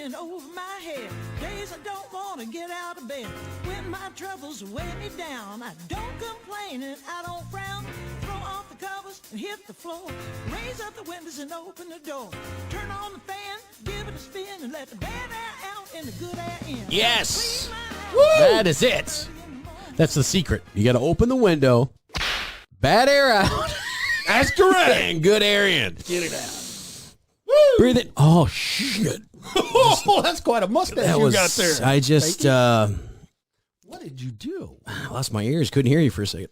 hanging over my head. Days I don't want to get out of bed. When my troubles weigh me down, I don't complain and I don't frown. Throw off the covers and hit the floor. Raise up the windows and open the door. Turn on the fan, give it a spin, and let the bad air out and the good air in. Yes. That is it. That's the secret. You got to open the window, bad air out. That's correct. And good air in. Get it out. Woo. Breathe it. Oh, shit. Oh, that's quite a mustache got there. I just, what did you do? I lost my ears. Couldn't hear you for a second.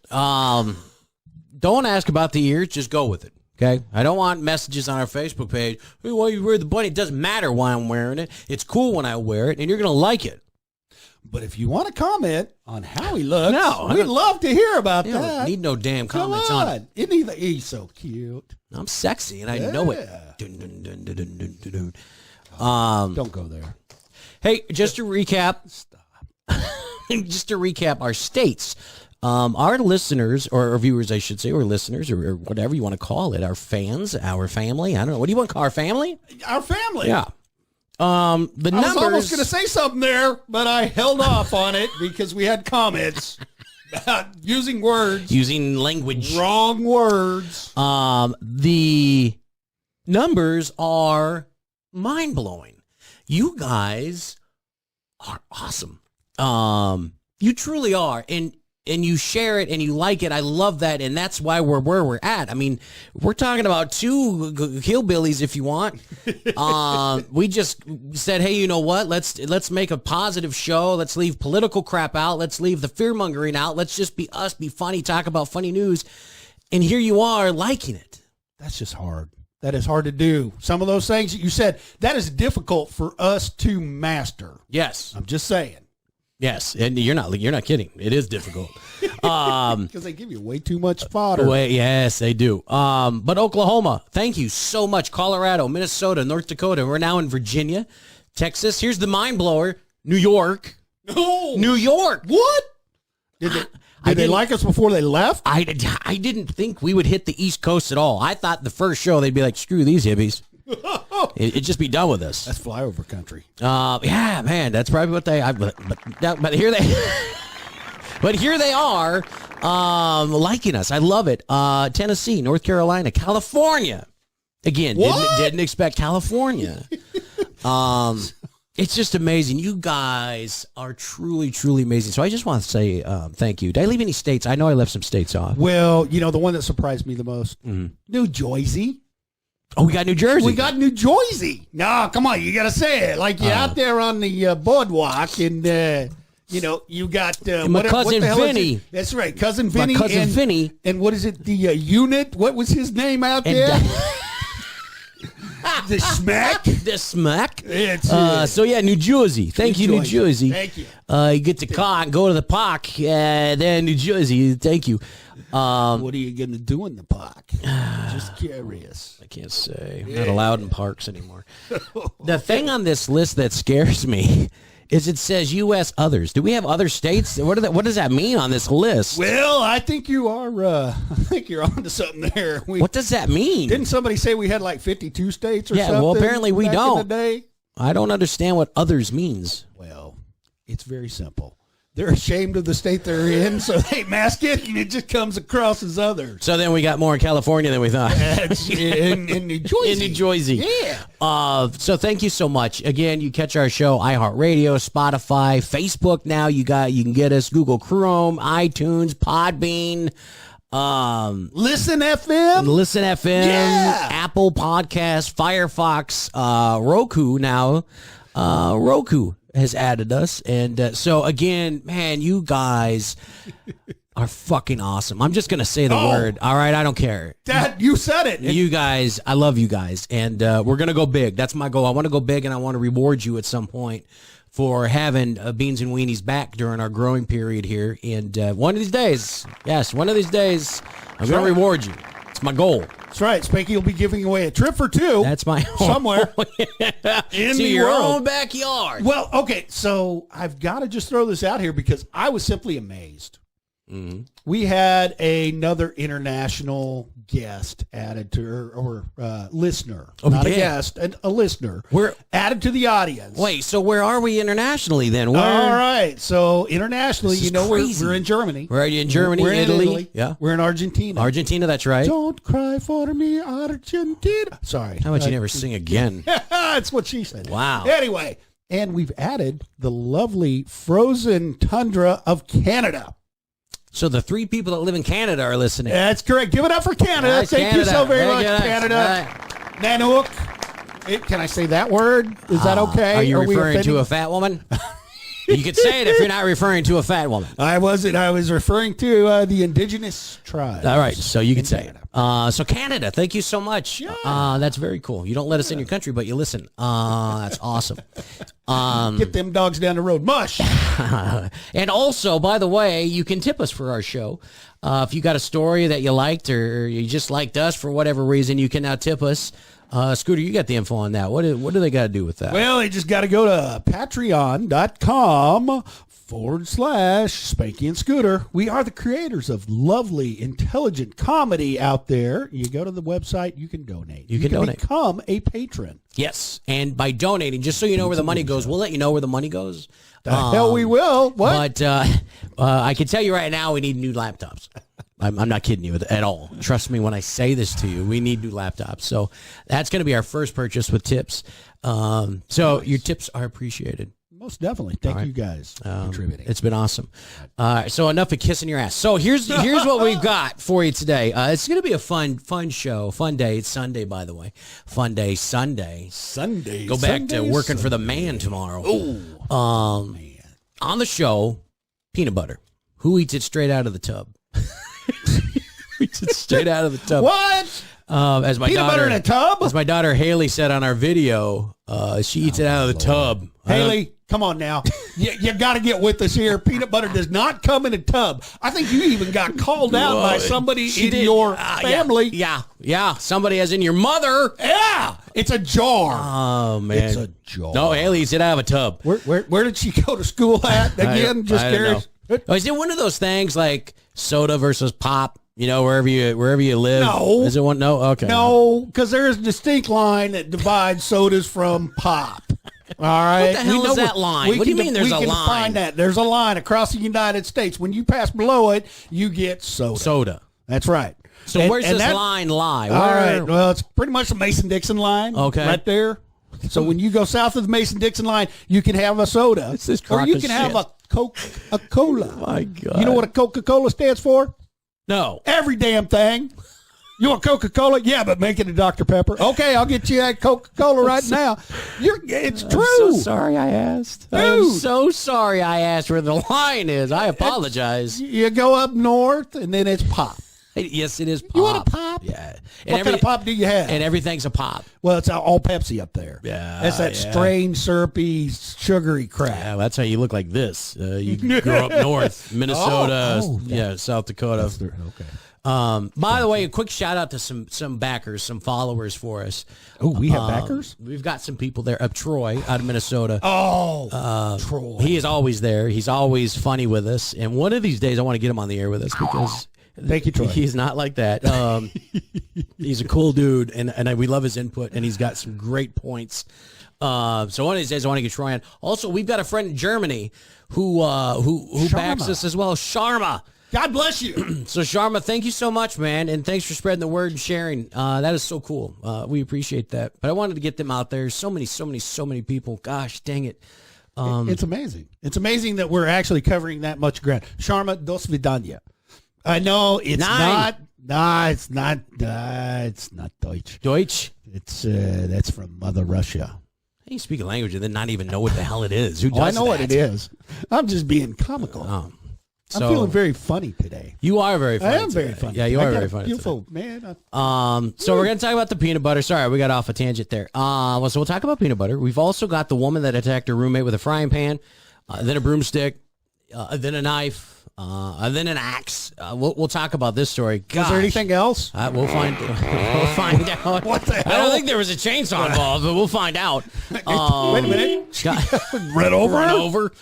Don't ask about the ears. Just go with it. Okay? I don't want messages on our Facebook page. Hey, why you wear the bunny? It doesn't matter why I'm wearing it. It's cool when I wear it, and you're going to like it. But if you want to comment on how he looks, No, we'd love to hear about You that. don't need no damn comments on it. Isn't he's so cute? I'm sexy, and I know it. Dun, dun, dun, dun, dun, dun, dun, dun. Don't go there. Hey, just to recap. Stop. Just to recap our states. Our listeners, or viewers, I should say, or listeners, or whatever you want to call it, our fans, our family. I don't know. What do you want to call our family? Our family. Yeah. The numbers. I was almost going to say something there, but I held off on it because we had comments about using words. Using language. Wrong words. The numbers are mind-blowing. You guys are awesome. You truly are. And you share it and you like it. I love that. And that's why we're where we're at. I mean, we're talking about two hillbillies, if you want. We just said, hey, you know what? Let's make a positive show. Let's leave political crap out. Let's leave the fear mongering out. Let's just be us, be funny, talk about funny news. And here you are liking it. That's just hard. That is hard to do. Some of those things that you said, that is difficult for us to master. Yes. I'm just saying. Yes, and you're not kidding. It is difficult. Because they give you way too much fodder. Yes, they do. But Oklahoma, thank you so much. Colorado, Minnesota, North Dakota. We're now in Virginia, Texas. Here's the mind blower. New York. No. New York. What? Did they like us before they left? I didn't think we would hit the East Coast at all. I thought the first show they'd be like, screw these hibbies. It'd just be done with us. That's flyover country. Yeah, man, that's probably what they. But here they. But here they are, liking us. I love it. Tennessee, North Carolina, California. Again, didn't expect California. It's just amazing. You guys are truly, truly amazing. So I just want to say thank you. Did I leave any states? I know I left some states off. Well, you know, the one that surprised me the most, New Jersey. Oh, we got New Jersey. We got New Jersey. No, come on. You got to say it. Like you're out there on the boardwalk and, you know, you got my cousin Vinny. That's right. Cousin Vinny. My cousin Vinny. And what is it? The unit. What was his name out there? The Smack. The Smack. So, yeah, New Jersey. Thank you, New Jersey. Thank you. You get the car and go to the park. There in New Jersey. Thank you. What are you going to do in the park? Just curious. I can't say. I'm not allowed in parks anymore. The thing on this list that scares me is it says U.S. others. Do we have other states? What does that mean on this list? Well, I think you are. I think you're onto something there. What does that mean? Didn't somebody say we had like 52 states or something? Yeah, well, apparently we back don't. In the day? I don't understand what others means. Well, it's very simple. They're ashamed of the state they're in, so they mask it, and it just comes across as others. So then we got more in California than we thought. in New Jersey. In New Jersey. Yeah. So thank you so much. Again, you catch our show, iHeartRadio, Spotify, Facebook now. You can get us, Google Chrome, iTunes, Podbean. Listen FM. Yeah. Apple Podcasts, Firefox, Roku now. Roku has added us. And so, again, man, you guys are fucking awesome. I'm just going to say the word. All right? I don't care. Dad, you said it. You guys, I love you guys. And we're going to go big. That's my goal. I want to go big, and I want to reward you at some point for having Beans and Weenies back during our growing period here. And one of these days, I'm going to reward you. It's my goal. That's right. Spanky will be giving away a trip or two. That's my somewhere in the your world. own backyard. Well, okay. So I've got to just throw this out here because I was simply amazed. we had another international guest added to or listener, not a guest, a listener. We're added to the audience. Wait, so where are we internationally then? Where? All right, so internationally, This is we're in Germany. We're in Germany, We're in Italy. Yeah, we're in Argentina. Argentina, that's right. Don't cry for me, Argentina. Sorry. How about you never sing again? That's what she said. Wow. Anyway, and we've added the lovely frozen tundra of Canada. So the 3 people that live in Canada are listening. That's correct. Give it up for Canada. Nice, Thank you so very much, good. Canada. Nanook. Can I say that word? Is that okay? Are you we referring to offending? a fat woman? You could say it if you're not referring to a fat woman. I wasn't. I was referring to the indigenous tribes. All right, so you could say Canada. it. So Canada, thank you so much. Yeah. That's very cool. You don't let us in your country, but you listen. That's awesome. Get them dogs down the road. Mush. And also, by the way, you can tip us for our show. If you got a story that you liked or you just liked us for whatever reason, you can now tip us. Scooter, you got the info on that. What do they got to do with that? Well, they just got to go to patreon.com/Spanky and Scooter. We are the creators of lovely, intelligent comedy out there. You go to the website, you can donate. You can donate. Become a patron. Yes, and by donating, just so you know where the money goes, we'll let you know where the money goes. The hell we will. What? But I can tell you right now, we need new laptops. I'm not kidding you at all. Trust me when I say this to you. We need new laptops. So that's going to be our first purchase with tips. So your tips are appreciated. Most definitely. Thank you guys for contributing. It's been awesome. So enough of kissing your ass. So here's what we've got for you today. It's going to be a fun show, fun day. It's Sunday, by the way. Fun day, Sunday. Sunday. Go back to working for the man tomorrow. Oh, man. On the show, peanut butter. Who eats it straight out of the tub? Eats it straight out of the tub. What? As my Peanut daughter, butter in a tub? As my daughter Haley said on our video, she eats it out of the tub. Haley, come on now. You got to get with us here. Peanut butter does not come in a tub. I think you even got called out by somebody in your family. Yeah. Somebody as in your mother. Yeah. It's a jar. Oh, man. It's a jar. No, Haley eats it out of a tub. Where did she go to school at? Again, just I don't curious. know. Oh, is it one of those things like soda versus pop? You know, wherever you live. No. Is it one? No. Okay. No, because there's a distinct line that divides sodas from pop. All right. What the hell is that line? What do you mean there's a We can line? find that. There's a line across the United States. When you pass below it, you get soda. That's right. So where's this line lie? All right. Well, it's pretty much the Mason-Dixon line. Okay. Right there. So when you go south of the Mason-Dixon line, you can have a soda. It's this or crock you of can have shit. a Coca-Cola. My God. You know what a Coca-Cola stands for? No. Every damn thing. You want Coca-Cola? Yeah, but make it a Dr. Pepper. Okay, I'll get you that Coca-Cola right now. It's true. I'm so sorry I asked. I'm Dude. so sorry I asked where the line is. I apologize. You go up north, and then it's pop. Yes, it is pop. You want a pop? Yeah. What kind of pop do you have? And everything's a pop. Well, it's all Pepsi up there. Yeah, That's that yeah. strange, syrupy, sugary crap. Yeah, that's how you look like this. You grew up north, Minnesota, South Dakota. Okay. By the way, a quick shout out to some backers, some followers for us. Oh, we have backers? We've got some people there. Troy out of Minnesota. Oh, Troy. He is always there. He's always funny with us. And one of these days, I want to get him on the air with us because Thank you, Troy. he's not like that. He's a cool dude, and we love his input, and he's got some great points. So one of these days, I want to get Troy on. Also, we've got a friend in Germany who backs us as well, Sharma. God bless you. So, Sharma, thank you so much, man, and thanks for spreading the word and sharing. That is so cool. We appreciate that. But I wanted to get them out there. So many people. Gosh, dang it. It's amazing. It's amazing that we're actually covering that much ground. Sharma, dos vidanya. I know it's not. Nah, it's not. It's not Deutsch. Deutsch? It's that's from Mother Russia. How do you speak a language and then not even know what the hell it is? Who does I know that? what it is. I'm just being comical. I'm feeling very funny today. You are very funny. I am very funny. Yeah, you are I got very a funny. beautiful man. So we're going to talk about the peanut butter. Sorry, we got off a tangent there. So we'll talk about peanut butter. We've also got the woman that attacked her roommate with a frying pan, then a broomstick, then a knife, and then an axe. We'll talk about this story. Gosh. Was there anything else? We'll find out. What the hell? I don't think there was a chainsaw involved, but we'll find out. Wait a minute. Run over?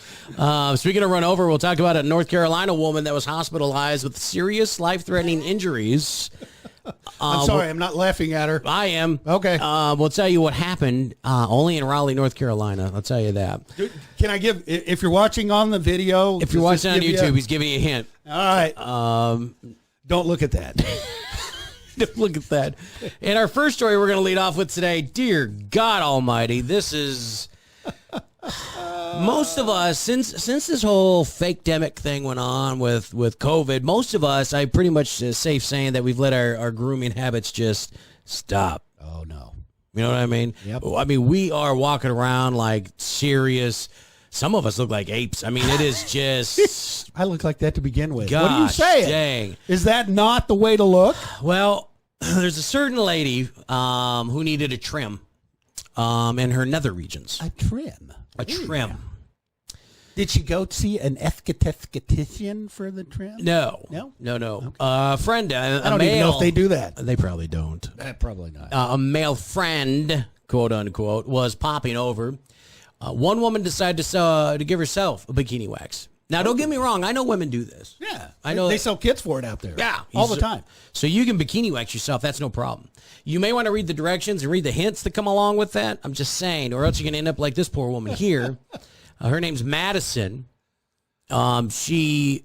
Speaking of run over, we'll talk about a North Carolina woman that was hospitalized with serious life-threatening injuries. I'm sorry, I'm not laughing at her. I am. Okay. We'll tell you what happened only in Raleigh, North Carolina. I'll tell you that. Dude, can I give, if you're watching on the video. If you're watching on YouTube, he's giving you a hint. All right. Don't look at that. Don't look at that. And our first story we're going to lead off with today, dear God Almighty, this is... Most of us, since this whole fake-demic thing went on with COVID, most of us, I pretty much safe saying that we've let our grooming habits just stop. Oh, no. You know what I mean? Yep. I mean, we are walking around like serious. Some of us look like apes. I mean, it is just... I look like that to begin with. Gosh, what are you saying? Dang. Is that not the way to look? Well, there's a certain lady who needed a trim in her nether regions. A trim. A trim. Did she go see an esthetician for the trim? No. Okay. Friend, I don't even know if they do that. They probably don't. Probably not. A male friend, quote unquote, was popping over. One woman decided to give herself a bikini wax. Now, don't get me wrong. I know women do this. Yeah. I know they sell kits for it out there. Yeah. All the time. So you can bikini wax yourself. That's no problem. You may want to read the directions and read the hints that come along with that. I'm just saying, or else you're going to end up like this poor woman here. Her name's Madison. She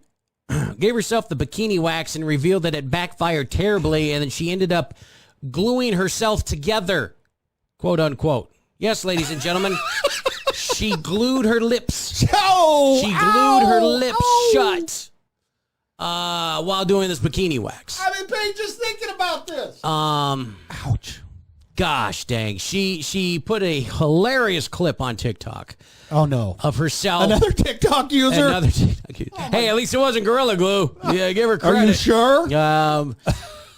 gave herself the bikini wax and revealed that it backfired terribly, and then she ended up gluing herself together, quote unquote. Yes, ladies and gentlemen, she glued her lips. Oh, she glued her lips shut while doing this bikini wax. I'm in pain just thinking about this. Ouch. Gosh dang. She put a hilarious clip on TikTok. Oh, no. Of herself. Another TikTok user? Hey, at least it wasn't Gorilla Glue. Yeah, give her credit. Are you sure?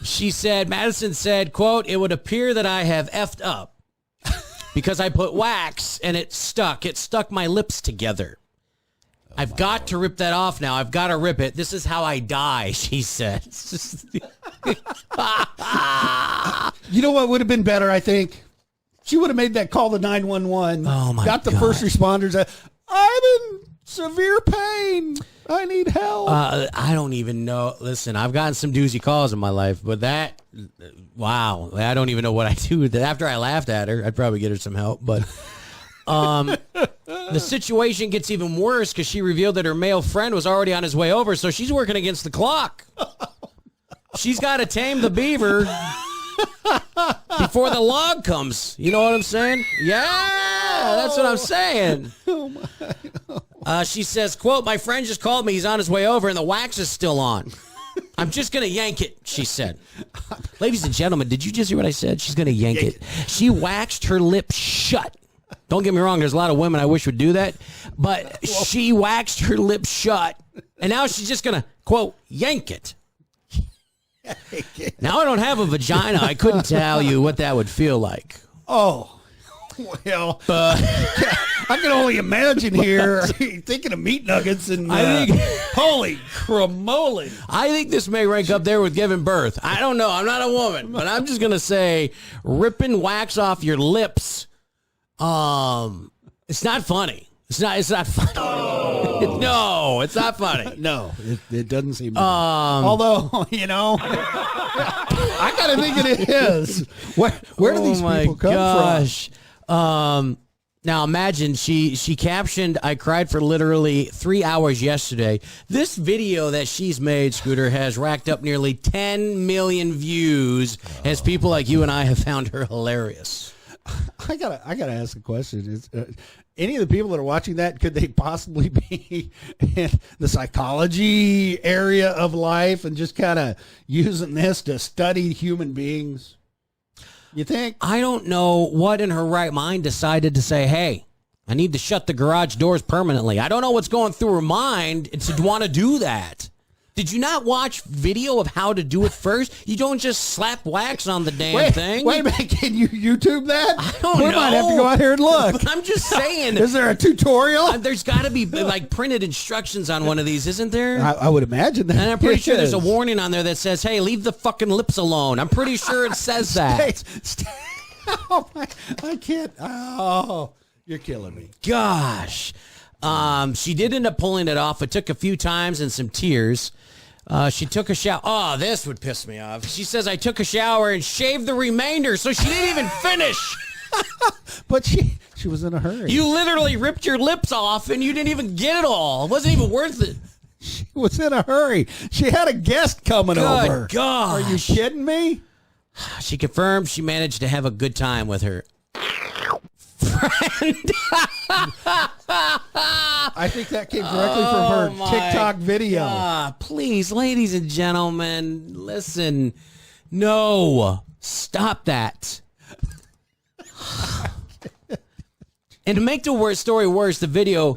She said, Madison said, quote, "It would appear that I have effed up because I put wax and it stuck. It stuck my lips together. I've got to rip that off now. I've got to rip it. This is how I die," she said. You know what would have been better, I think? She would have made that call to 911. Oh, my got the God. first responders. I'm in severe pain. I need help. I don't even know. Listen, I've gotten some doozy calls in my life, but wow. I don't even know what I do with that. After I laughed at her, I'd probably get her some help. But the situation gets even worse because she revealed that her male friend was already on his way over, so she's working against the clock. She's got to tame the beaver before the log comes. You know what I'm saying? Yeah, that's what I'm saying. She says, quote, "My friend just called me. He's on his way over, and the wax is still on. I'm just going to yank it," she said. Ladies and gentlemen, did you just hear what I said? She's going to yank it. She waxed her lips shut. Don't get me wrong. There's a lot of women I wish would do that. But she waxed her lips shut, and now she's just going to, quote, yank it. Now, I don't have a vagina. I couldn't tell you what that would feel like. Oh, well, I can only imagine here thinking of meat nuggets and I think, holy cramoly. I think this may rank up there with giving birth. I don't know. I'm not a woman, but I'm just going to say ripping wax off your lips. It's not funny. It's not funny. Oh. No, it's not funny. No, it doesn't seem. Although, you know, I kind of think it is. Where do these people come from? Now imagine she captioned, "I cried for literally 3 hours yesterday." This video that she's made, Scooter, has racked up nearly 10 million views as people like you and I have found her hilarious. I gotta ask a question. Is any of the people that are watching that, could they possibly be in the psychology area of life and just kind of using this to study human beings? You think? I don't know what in her right mind decided to say, "Hey, I need to shut the garage doors permanently." I don't know what's going through her mind to want to do that. Did you not watch video of how to do it first? You don't just slap wax on the damn thing. Wait a minute, can you YouTube that? I don't know. We might have to go out here and look. But I'm just saying. Is there a tutorial? There's got to be like printed instructions on one of these, isn't there? I would imagine that. And I'm pretty sure there's a is. warning on there that says, "Hey, leave the fucking lips alone." I'm pretty sure it says that. Oh my! I can't. Oh, you're killing me. Gosh. She did end up pulling it off. It took a few times and some tears. She took a shower. Oh, this would piss me off. She says, I took a shower and shaved the remainder, so she didn't even finish. But she was in a hurry. You literally ripped your lips off and you didn't even get it all. It wasn't even worth it. She was in a hurry. She had a guest coming over. Good gosh. Are you kidding me? She confirmed she managed to have a good time with her friend. I think that came directly from her TikTok video. Please, ladies and gentlemen, listen. No, stop that. And to make the story worse, the video,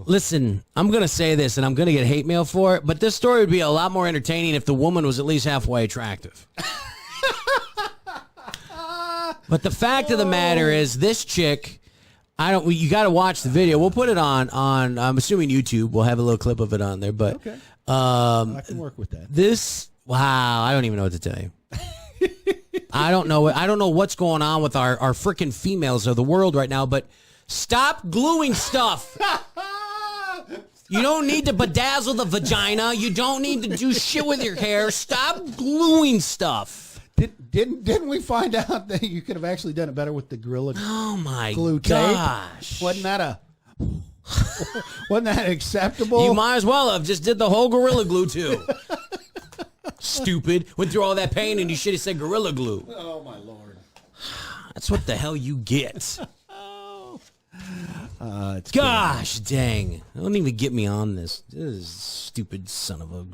listen, I'm going to say this and I'm going to get hate mail for it, but this story would be a lot more entertaining if the woman was at least halfway attractive. But the fact of the matter is, this chick, you got to watch the video. We'll put it on I'm assuming YouTube. We'll have a little clip of it on there. But okay. I can work with that. I don't even know what to tell you. I don't know what's going on with our freaking females of the world right now, but stop gluing stuff. You don't need to bedazzle the vagina. You don't need to do shit with your hair. Stop gluing stuff. Didn't we find out that you could have actually done it better with the Gorilla Glue gosh. tape? Wasn't that acceptable? You might as well have just did the whole Gorilla Glue too. Stupid. Went through all that pain and you should have said Gorilla Glue. Oh my Lord. That's what the hell you get. It's Gosh dang. Don't even get me on this. This is stupid son of a...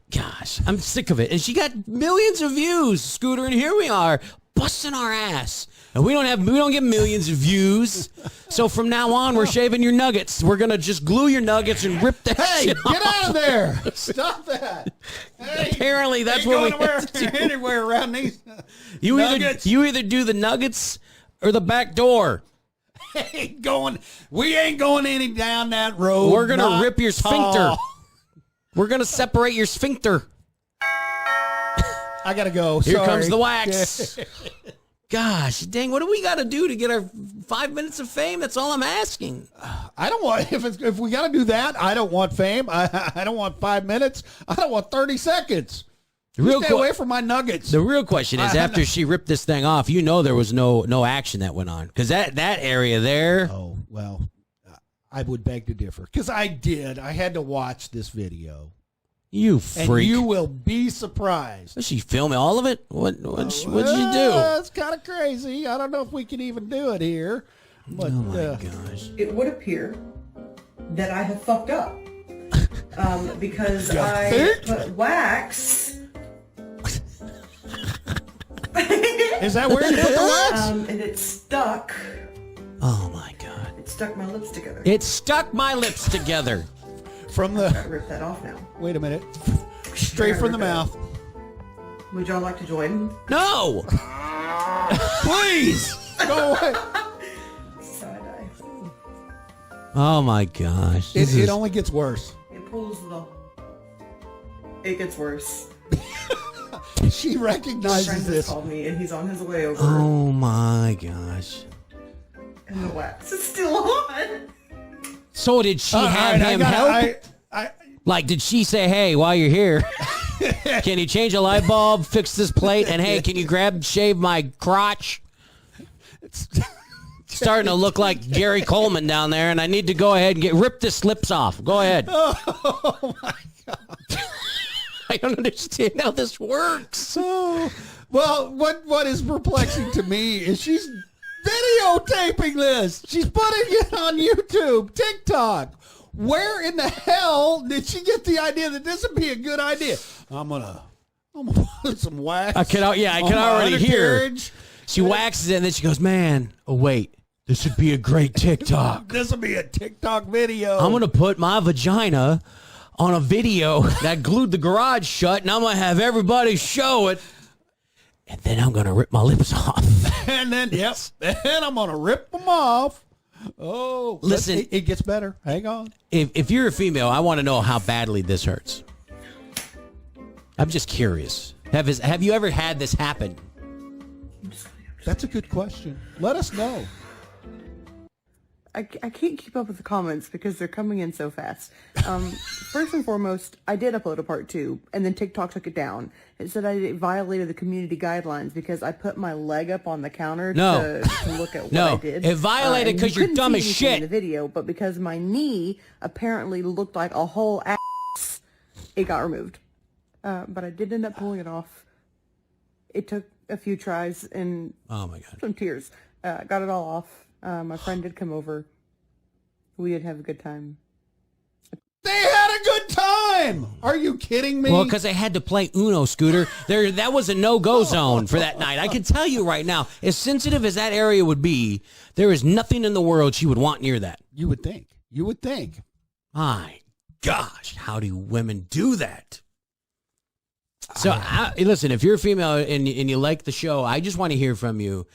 Gosh, I'm sick of it. And she got millions of views, Scooter, and here we are, busting our ass. And we don't get millions of views. So from now on, we're shaving your nuggets. We're going to just glue your nuggets and rip that shit off. Get out of there. Stop that. Hey, apparently, that's what we have to do. Anywhere around these nuggets. You either do the nuggets or the back door. We ain't going any down that road. We're going to rip your sphincter. We're going to separate your sphincter. I got to go. Here Sorry. comes the wax. Gosh, dang, what do we got to do to get our 5 minutes of fame? That's all I'm asking. I don't want, if we got to do that, I don't want fame. I don't want 5 minutes. I don't want 30 seconds. Stay away from my nuggets. The real question is, after she ripped this thing off, there was no action that went on. Because that area there. Oh, well, I would beg to differ. Because I did. I had to watch this video. You freak. And you will be surprised. Was she filming all of it? What'd she do? It's kind of crazy. I don't know if we can even do it here. But, oh, my gosh. It would appear that I have fucked up. Because I put wax... Is that where you put the wax? And it stuck. Oh, my God. It stuck my lips together. It stuck my lips together. From the... I rip that off now. Wait a minute. Straight from the mouth. Would y'all like to join? No! Please! Go away. Side-eye. Oh, my gosh. It only gets worse. It pulls the... It gets worse. She recognizes Friend this. just called me and he's on his way over. Oh, my gosh. And the wax is still on. So did she have him help? Like, did she say, hey, while you're here, can you change a light bulb, fix this plate, and hey, can you shave my crotch? It's starting to look like Jerry Coleman down there, and I need to go ahead and rip this lips off. Go ahead. Oh, my God. I don't understand how this works. Oh, well, what is perplexing to me is she's videotaping this. She's putting it on YouTube, TikTok. Where in the hell did she get the idea that this would be a good idea? I'm gonna put some wax. I can already hear. She waxes it and then she goes, man, oh wait, this would be a great TikTok. This would be a TikTok video. I'm gonna put my vagina on a video that glued the garage shut, and I'm going to have everybody show it. And then I'm going to rip my lips off. And then, and I'm going to rip them off. Oh, listen, it gets better. Hang on. If you're a female, I want to know how badly this hurts. I'm just curious. Have you ever had this happen? That's a good question. Let us know. I can't keep up with the comments because they're coming in so fast. First and foremost, I did upload a part 2, and then TikTok took it down. It said I violated the community guidelines because I put my leg up on the counter to look at what I did. It violated because you're dumb as shit. In the video, but because my knee apparently looked like a whole ass, it got removed. But I did end up pulling it off. It took a few tries and oh my God, some tears. Got it all off. My friend did come over. We did have a good time. They had a good time. Are you kidding me? Well, because they had to play Uno, Scooter. That was a no-go zone for that night. I can tell you right now, as sensitive as that area would be, there is nothing in the world she would want near that. You would think. You would think. My gosh, how do women do that? So, listen, if you're a female and you like the show, I just want to hear from you.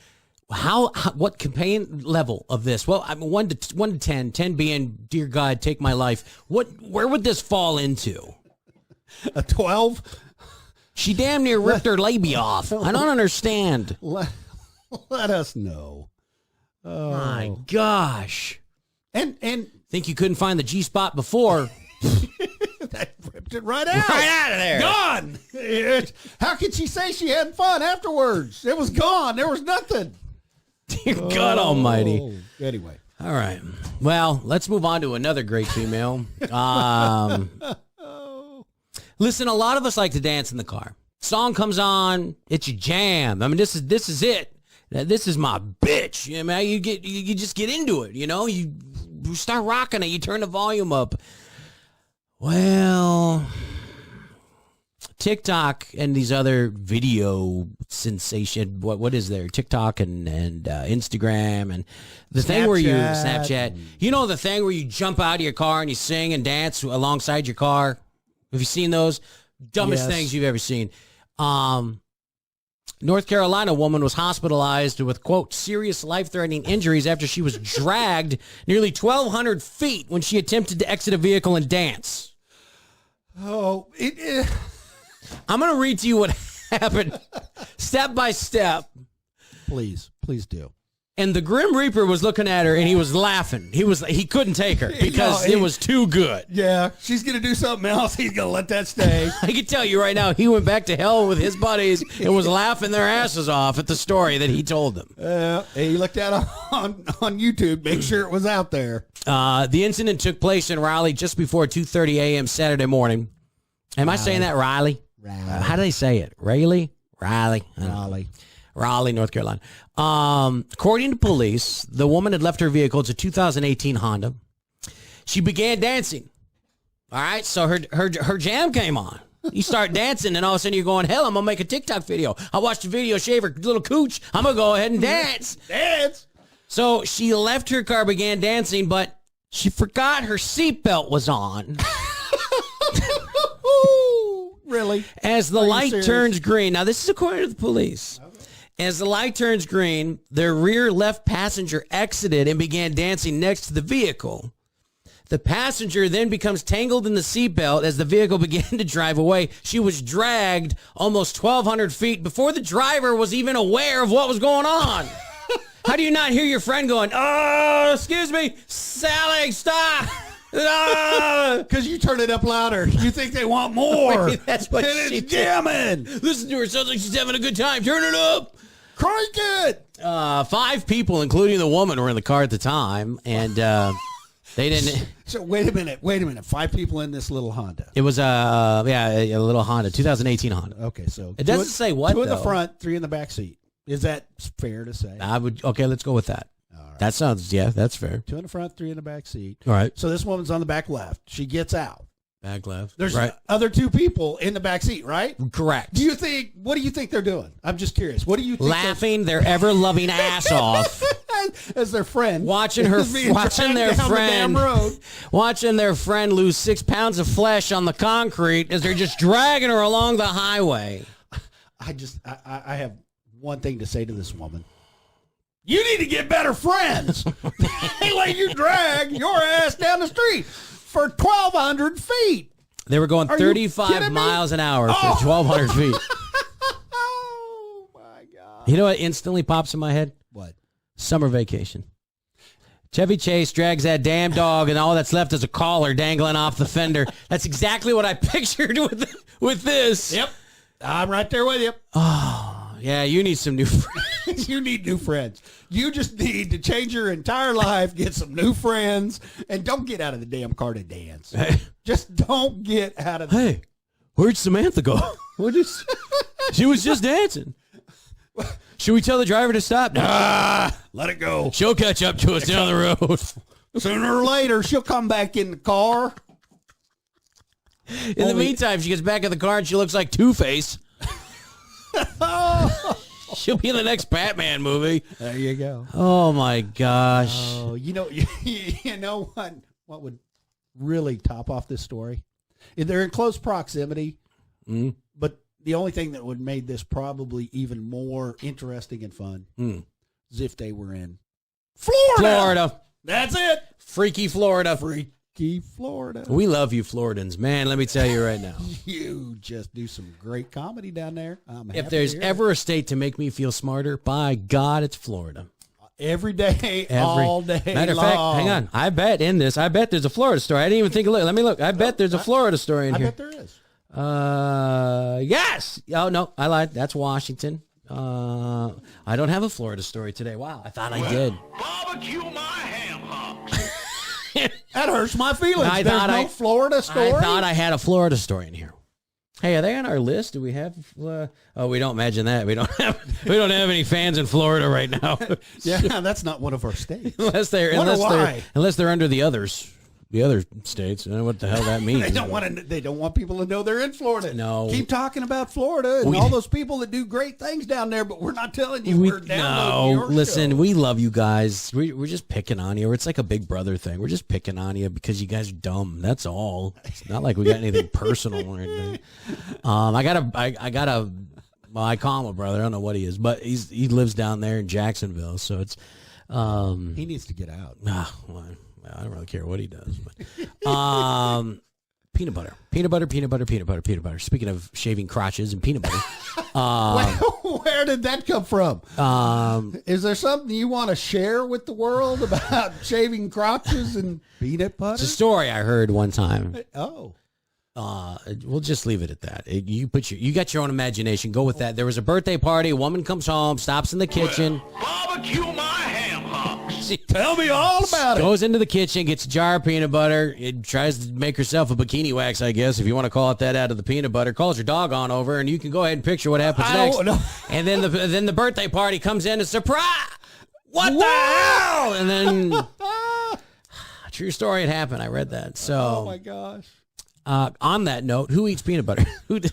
What campaign level of this? Well, I'm 1 to 10, 10 being, dear God, take my life. Where would this fall into? A 12? She damn near ripped her labia off. I don't understand. Let us know. Oh. My gosh. And think you couldn't find the G spot before? That ripped it right out. Right out of there. Gone. How could she say she had fun afterwards? It was gone. There was nothing. Dear God Almighty. Anyway. All right. Well, let's move on to another great female. Listen, a lot of us like to dance in the car. Song comes on, it's your jam. I mean, this is it. This is my bitch. I mean, you just get into it. You know, you start rocking it. You turn the volume up. Well, TikTok and these other video sensation, what is there? TikTok and Instagram and the thing where you Snapchat. You know the thing where you jump out of your car and you sing and dance alongside your car? Have you seen those? Dumbest things you've ever seen. North Carolina woman was hospitalized with, quote, serious life-threatening injuries after she was dragged nearly 1,200 feet when she attempted to exit a vehicle and dance. Oh, I'm going to read to you what happened step by step. Please do. And the Grim Reaper was looking at her and he was laughing. He couldn't take her because it was too good. Yeah, she's going to do something else. He's going to let that stay. I can tell you right now, he went back to hell with his buddies and was laughing their asses off at the story that he told them. He looked at it on YouTube, make sure it was out there. The incident took place in Raleigh just before 2:30 a.m. Saturday morning. Am I saying that Raleigh? How do they say it? Raleigh? Raleigh, North Carolina. According to police, the woman had left her vehicle. It's a 2018 Honda. She began dancing. All right, so her jam came on. You start dancing, and all of a sudden you're going, hell, I'm going to make a TikTok video. I watched the video, shave her little cooch. I'm going to go ahead and dance. Dance. So she left her car, began dancing, but she forgot her seatbelt was on. Really? As the light turns green. Now, this is according to the police. Okay. As the light turns green, their rear left passenger exited and began dancing next to the vehicle. The passenger then becomes tangled in the seatbelt as the vehicle began to drive away. She was dragged almost 1,200 feet before the driver was even aware of what was going on. How do you not hear your friend going, oh, excuse me, Sally, stop. Because you turn it up louder. You think they want more. That's what she's jamming. Listen to her. Sounds like she's having a good time. Turn it up. Crank it. 5 people, including the woman, were in the car at the time, and they didn't. So wait a minute. 5 people in this little Honda. It was a little Honda, 2018 Honda. Okay, so it doesn't say what. 2 in the front, 3 in the back seat. Is that fair to say? Okay, let's go with that. Right. That sounds, that's fair. 2 in the front, 3 in the back seat. All right. So this woman's on the back left. She gets out. Back left. There's right. Other 2 people in the back seat, right? Correct. What do you think they're doing? I'm just curious. What do you think? Laughing their ever-loving ass off. as their friend. Watching is being watching dragged their down the friend, damn road. watching their friend lose 6 pounds of flesh on the concrete as they're just dragging her along the highway. I have one thing to say to this woman. You need to get better friends. They let you drag your ass down the street for 1,200 feet. They were going Are you 35 kidding me? miles an hour for 1,200 feet. Oh, my God. You know what instantly pops in my head? What? Summer vacation. Chevy Chase drags that damn dog, and all that's left is a collar dangling off the fender. That's exactly what I pictured with this. Yep. I'm right there with you. Oh, yeah, you need some new friends. You need new friends. You just need to change your entire life, get some new friends, and don't get out of the damn car to dance. Just don't get out of the... Hey, where'd Samantha go? She was just dancing. Should we tell the driver to stop? Nah, let it go. She'll catch up to us down the road. Sooner or later, she'll come back in the car. In the meantime, she gets back in the car and she looks like Two-Face. She'll be in the next Batman movie. There you go. Oh, my gosh. Oh, you know what would really top off this story? If they're in close proximity, but the only thing that would made this probably even more interesting and fun is if they were in Florida. That's it. Freaky Florida. Freaky Florida. We love you, Floridans. Man, let me tell you right now. You just do some great comedy down there. I'm happy If there's to hear ever a state to make me feel smarter, by God, it's Florida. every day, all day Matter of long. fact, hang on. I bet there's a Florida story. I didn't even think of it. Let me look. I bet there's a Florida story in I here. bet there is. Yes. Oh, no, I lied. That's Washington. I don't have a Florida story today. Wow, I thought I did. Barbecue my ham hocks. That hurts my feelings. I There's thought no I- Florida story. I thought I had a Florida story in here. Hey, are they on our list? Do we have? Oh, we don't imagine that. We don't have any fans in Florida right now. Yeah, that's not one of our states. unless they're under the other states. I don't know what the hell that means. They don't want people to know they're in Florida. No. Keep talking about Florida and all those people that do great things down there, but we're not telling you we're downloading your listen, show. we love you guys. We're just picking on you. It's like a Big Brother thing. We're just picking on you because you guys are dumb. That's all. It's not like we got anything personal or anything. I call him a brother. I don't know what he is, but he lives down there in Jacksonville, so it's He needs to get out. well, I don't really care what he does. But, peanut butter. Speaking of shaving crotches and peanut butter. Where did that come from? Is there something you want to share with the world about shaving crotches and peanut butter? It's a story I heard one time. Oh. We'll just leave it at that. You got your own imagination. Go with that. There was a birthday party. A woman comes home, stops in the kitchen. Barbecue my ham hocks. Tell me all about it. Goes into the kitchen, gets a jar of peanut butter. It tries to make herself a bikini wax, I guess, if you want to call it that, out of the peanut butter. Calls her dog on over, and you can go ahead and picture what happens next. No. And then the birthday party comes in, a surprise. What the hell? And then true story, it happened. I read that. So, Oh my gosh. on that note, who eats peanut butter? Who does?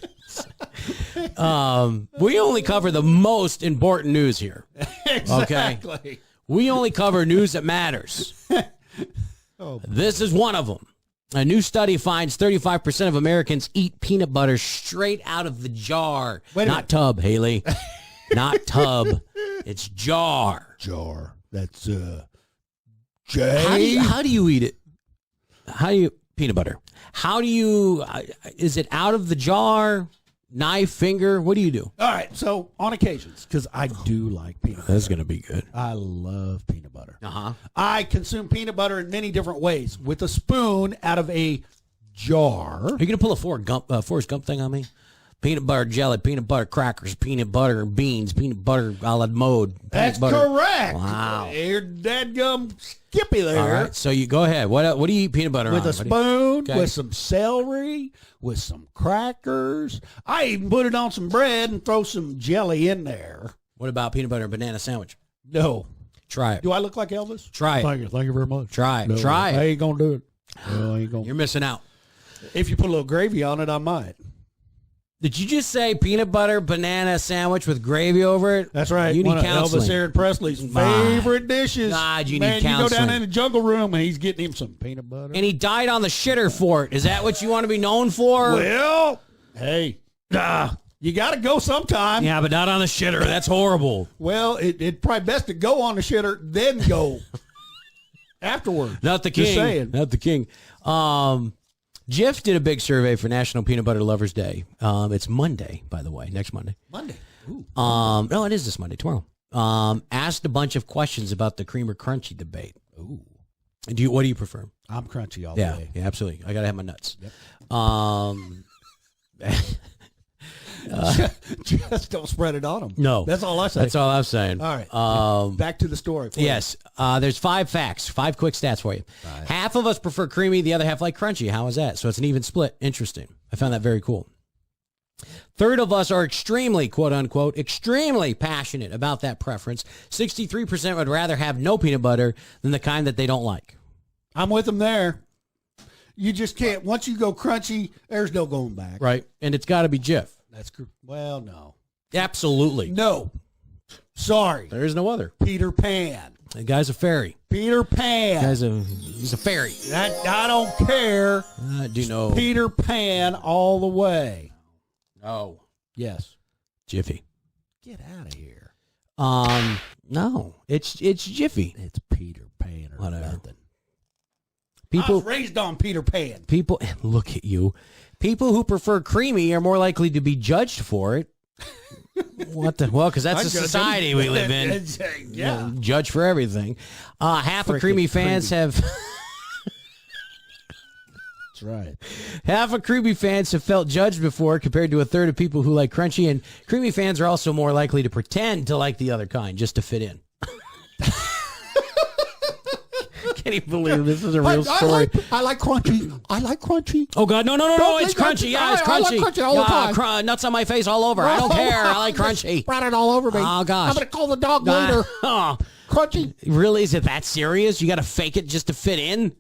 We only cover the most important news here. Exactly. Okay. We only cover news that matters. This is one of them. A new study finds 35% of Americans eat peanut butter straight out of the jar. Wait a Not minute. tub, Haley. Not tub. It's jar. Jar. That's J. How do you eat it? Peanut butter. How do you, is it out of the jar? Knife, finger? What do you do? All right. So on occasions, because I do like peanut butter. That's going to be good. I love peanut butter. Uh-huh. I consume peanut butter in many different ways. With a spoon out of a jar. Are you going to pull a Forrest Gump thing on me? Peanut butter jelly, peanut butter crackers, peanut butter beans, peanut butter a la mode. That's butter. correct. Wow. You're dadgum skippy there. All right, so you go ahead. What do you eat peanut butter With on? a spoon, Okay. with some celery, with some crackers. I even put it on some bread and throw some jelly in there. What about peanut butter and banana sandwich? No. Try it. Do I look like Elvis? Try it. Thank you very much. Try it. No, Try I it. ain't gonna do it. No, I ain't gonna. You're missing out. If you put a little gravy on it, I might. Did you just say peanut butter banana sandwich with gravy over it? That's right. You need One of counseling. Elvis Aaron Presley's favorite dishes. God, you Man, need you go counseling. down in the jungle room and he's getting him some peanut butter. And he died on the shitter fort. Is that what you want to be known for? Well, hey, you got to go sometime. Yeah, but not on the shitter. That's horrible. Well, it's probably best to go on the shitter, then go afterwards. Not the Just king. saying. Not the king. Jif did a big survey for National Peanut Butter Lovers Day. It's Monday, by the way, next Monday. Monday. Ooh. No, it is this Monday, tomorrow. Asked a bunch of questions about the cream or crunchy debate. Ooh. What do you prefer? I'm crunchy all the Yeah, way. yeah, absolutely. I gotta have my nuts. Just don't spread it on them. No, That's all I say. That's all I'm saying. All right. Back to the story. please. Yes, there's 5 facts, 5 quick stats for you. Right. Half of us prefer creamy, the other half like crunchy. How is that? So it's an even split. Interesting. I found that very cool. Third of us are extremely, quote unquote, extremely passionate about that preference. 63% would rather have no peanut butter than the kind that they don't like. I'm with them there. You just can't. Once you go crunchy, there's no going back. Right. And it's got to be Jif. That's well, no. Absolutely. No. Sorry. There is no other. Peter Pan. The guy's a fairy. Peter Pan. He's a fairy. I don't care. Do you know? Peter Pan all the way. Oh. Yes. Jiffy. Get out of here. No. It's Jiffy. It's Peter Pan or Whatever. nothing. I People was raised on Peter Pan. People, look at you. People who prefer creamy are more likely to be judged for it. What the? Well, because that's I the judge society them. we live in. Yeah. Judge for everything. Half of Frickin' creamy fans creamy. have. That's right. Half of creamy fans have felt judged before, compared to a third of people who like crunchy. And creamy fans are also more likely to pretend to like the other kind just to fit in. Can't even believe this is a real story. I like crunchy. I like crunchy. Oh God, no! Don't It's think crunchy. Yeah, it's I like crunchy. crunchy all the time. Nuts on my face all over. I don't care. I like crunchy. Spread it all over me. Oh gosh, I'm gonna call the dog later. Oh, Crunchy. really? Is it that serious? You got to fake it just to fit in?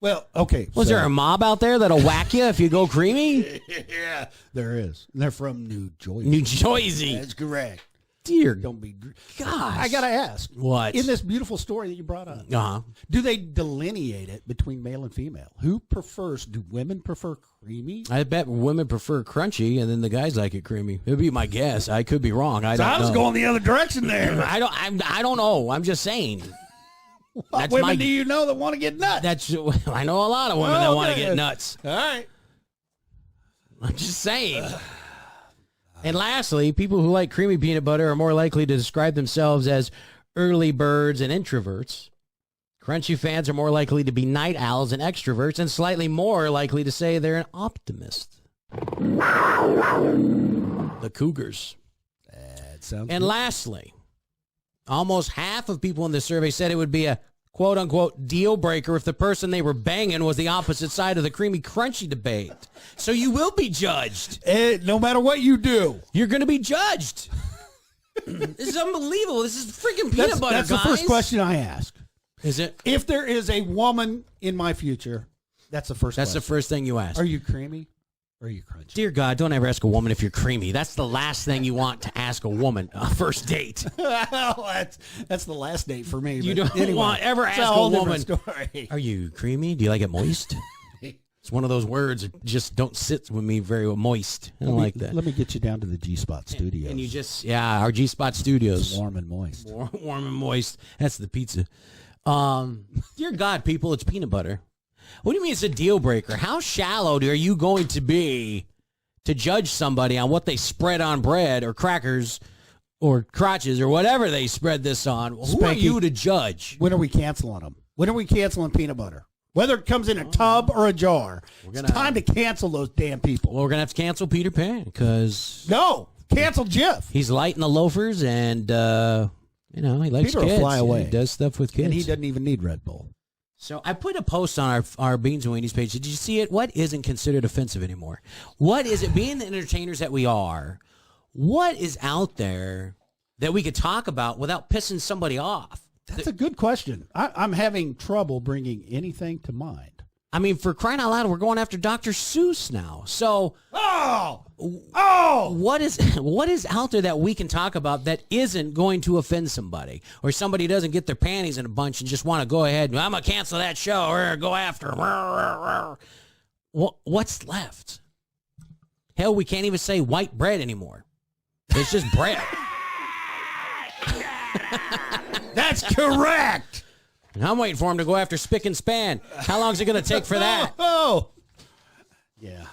Well, okay. Was there a mob out there that'll whack you if you go creamy? Yeah, there is. And they're from New Jersey. New Jersey. That's correct. Dear Don't be. gosh. I gotta ask. What? In this beautiful story that you brought up, Uh-huh. do they delineate it between male and female? Who prefers? Do women prefer creamy? I bet women prefer crunchy, and then the guys like it creamy. It'd be my guess. I could be wrong. I don't know. going the other direction there. I don't know. I'm just saying. What That's women my- do you know that want to get nuts? That's I know a lot of women that want to Okay. get nuts. All right. I'm just saying. And lastly, people who like creamy peanut butter are more likely to describe themselves as early birds and introverts. Crunchy fans are more likely to be night owls and extroverts, and slightly more likely to say they're an optimist. The Cougars. That sounds. And lastly, almost half of people in this survey said it would be a quote-unquote deal breaker if the person they were banging was the opposite side of the creamy crunchy debate. So you will be judged. No matter what you do, You're going to be judged. This is unbelievable. This is freaking peanut butter, that's guys. the first question I ask. Is it? If there is a woman in my future, that's the first. That's the question. first thing you ask. Are you creamy? Or are you crunchy? Dear God, don't ever ask a woman if you're creamy. That's the last thing you want to ask a woman on a first date. Well, that's the last date for me. You but don't anyway, want ever it's ask a whole woman. different story. Are you creamy? Do you like it moist? It's one of those words that just don't sit with me very well. Moist. I don't like that. Let me get you down to the G Spot Studios. And you just, our G Spot Studios. It's warm and moist. Warm and moist. That's the pizza. Dear God, people, it's peanut butter. What do you mean it's a deal breaker? How shallow are you going to be to judge somebody on what they spread on bread or crackers or crotches or whatever they spread this on? Who are Spanky. you to judge? When are we canceling them? When are we canceling peanut butter? Whether it comes in a tub or a jar, it's time to cancel those damn people. Well, we're going to have to cancel Peter Pan because No, cancel Jeff. he's lighting the loafers and, he likes Peter will kids. fly away. He does stuff with kids. And he doesn't even need Red Bull. So I put a post on our Beans and Weenies page. Did you see it? What isn't considered offensive anymore? What is it? Being the entertainers that we are, what is out there that we could talk about without pissing somebody off? That's a good question. I'm having trouble bringing anything to mind. I mean, for crying out loud, we're going after Dr. Seuss now. So, Oh, Oh! What is out there that we can talk about that isn't going to offend somebody, or somebody doesn't get their panties in a bunch and just want to go ahead and I'm gonna cancel that show or go after them. What's left? Hell, we can't even say white bread anymore. It's just bread. That's correct. And I'm waiting for him to go after spick and span. How long is it going to take for that? Oh, yeah.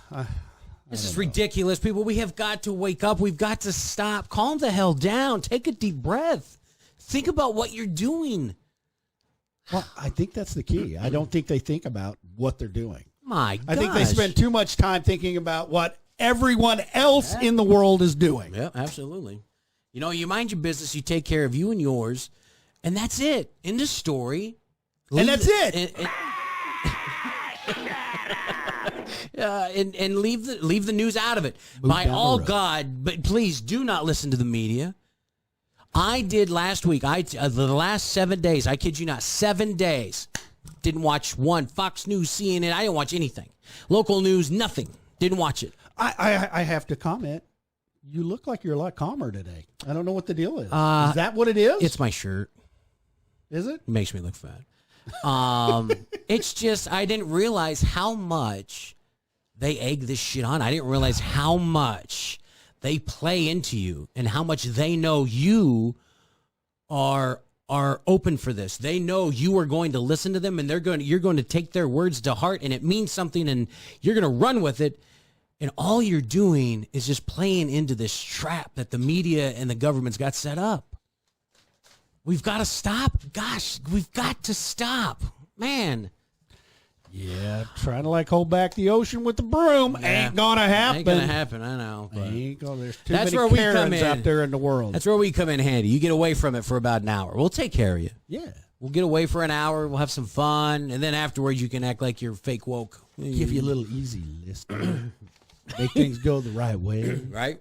This is ridiculous, people. We have got to wake up. We've got to stop. Calm the hell down. Take a deep breath. Think about what you're doing. Well, I think that's the key. I don't think they think about what they're doing. My gosh. I think they spend too much time thinking about what everyone else in the world is doing. Yeah, absolutely. You know, you mind your business, you take care of you and yours, and that's it. End of story. And that's it. And leave the news out of it. By all God, but please do not listen to the media. I did last week. The last 7 days, I kid you not, 7 days. Didn't watch one Fox News, CNN. I didn't watch anything. Local news, nothing. Didn't watch it. I have to comment. You look like you're a lot calmer today. I don't know what the deal is. Is that what it is? It's my shirt. Is it? It makes me look fat. It's just I didn't realize how much they egg this shit on. I didn't realize how much they play into you and how much they know you are open for this. They know you are going to listen to them, and you're going to take their words to heart, and it means something, and you're going to run with it. And all you're doing is just playing into this trap that the media and the government's got set up. We've got to stop. Gosh, we've got to stop. Man. Yeah, trying to hold back the ocean with the broom ain't gonna happen. Ain't gonna happen, I know. But ain't gonna. There's too that's many where we Karens come in. out there in the world. That's where we come in handy. You get away from it for about an hour. We'll take care of you. Yeah. We'll get away for an hour. We'll have some fun. And then afterwards, you can act like you're fake woke. Give you a little easy list. Make things go the right way. Right?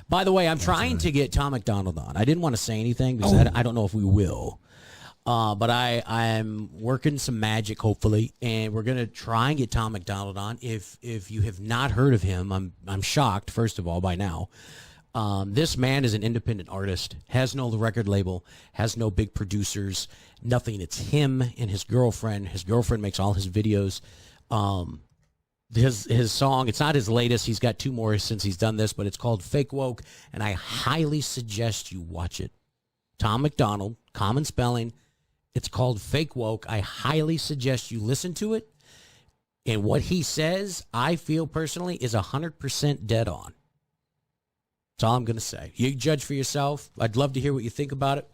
By the way, I'm trying to get Tom McDonald on. I didn't want to say anything because I don't know if we will. But I'm working some magic, hopefully, and we're going to try and get Tom McDonald on. If you have not heard of him, I'm shocked, first of all, by now. This man is an independent artist, has no record label, has no big producers, nothing. It's him and his girlfriend. His girlfriend makes all his videos. His song, it's not his latest. He's got 2 more since he's done this, but it's called Fake Woke, and I highly suggest you watch it. Tom McDonald, common spelling. It's called Fake Woke. I highly suggest you listen to it. And what he says, I feel personally, is 100% dead on. That's all I'm going to say. You judge for yourself. I'd love to hear what you think about it.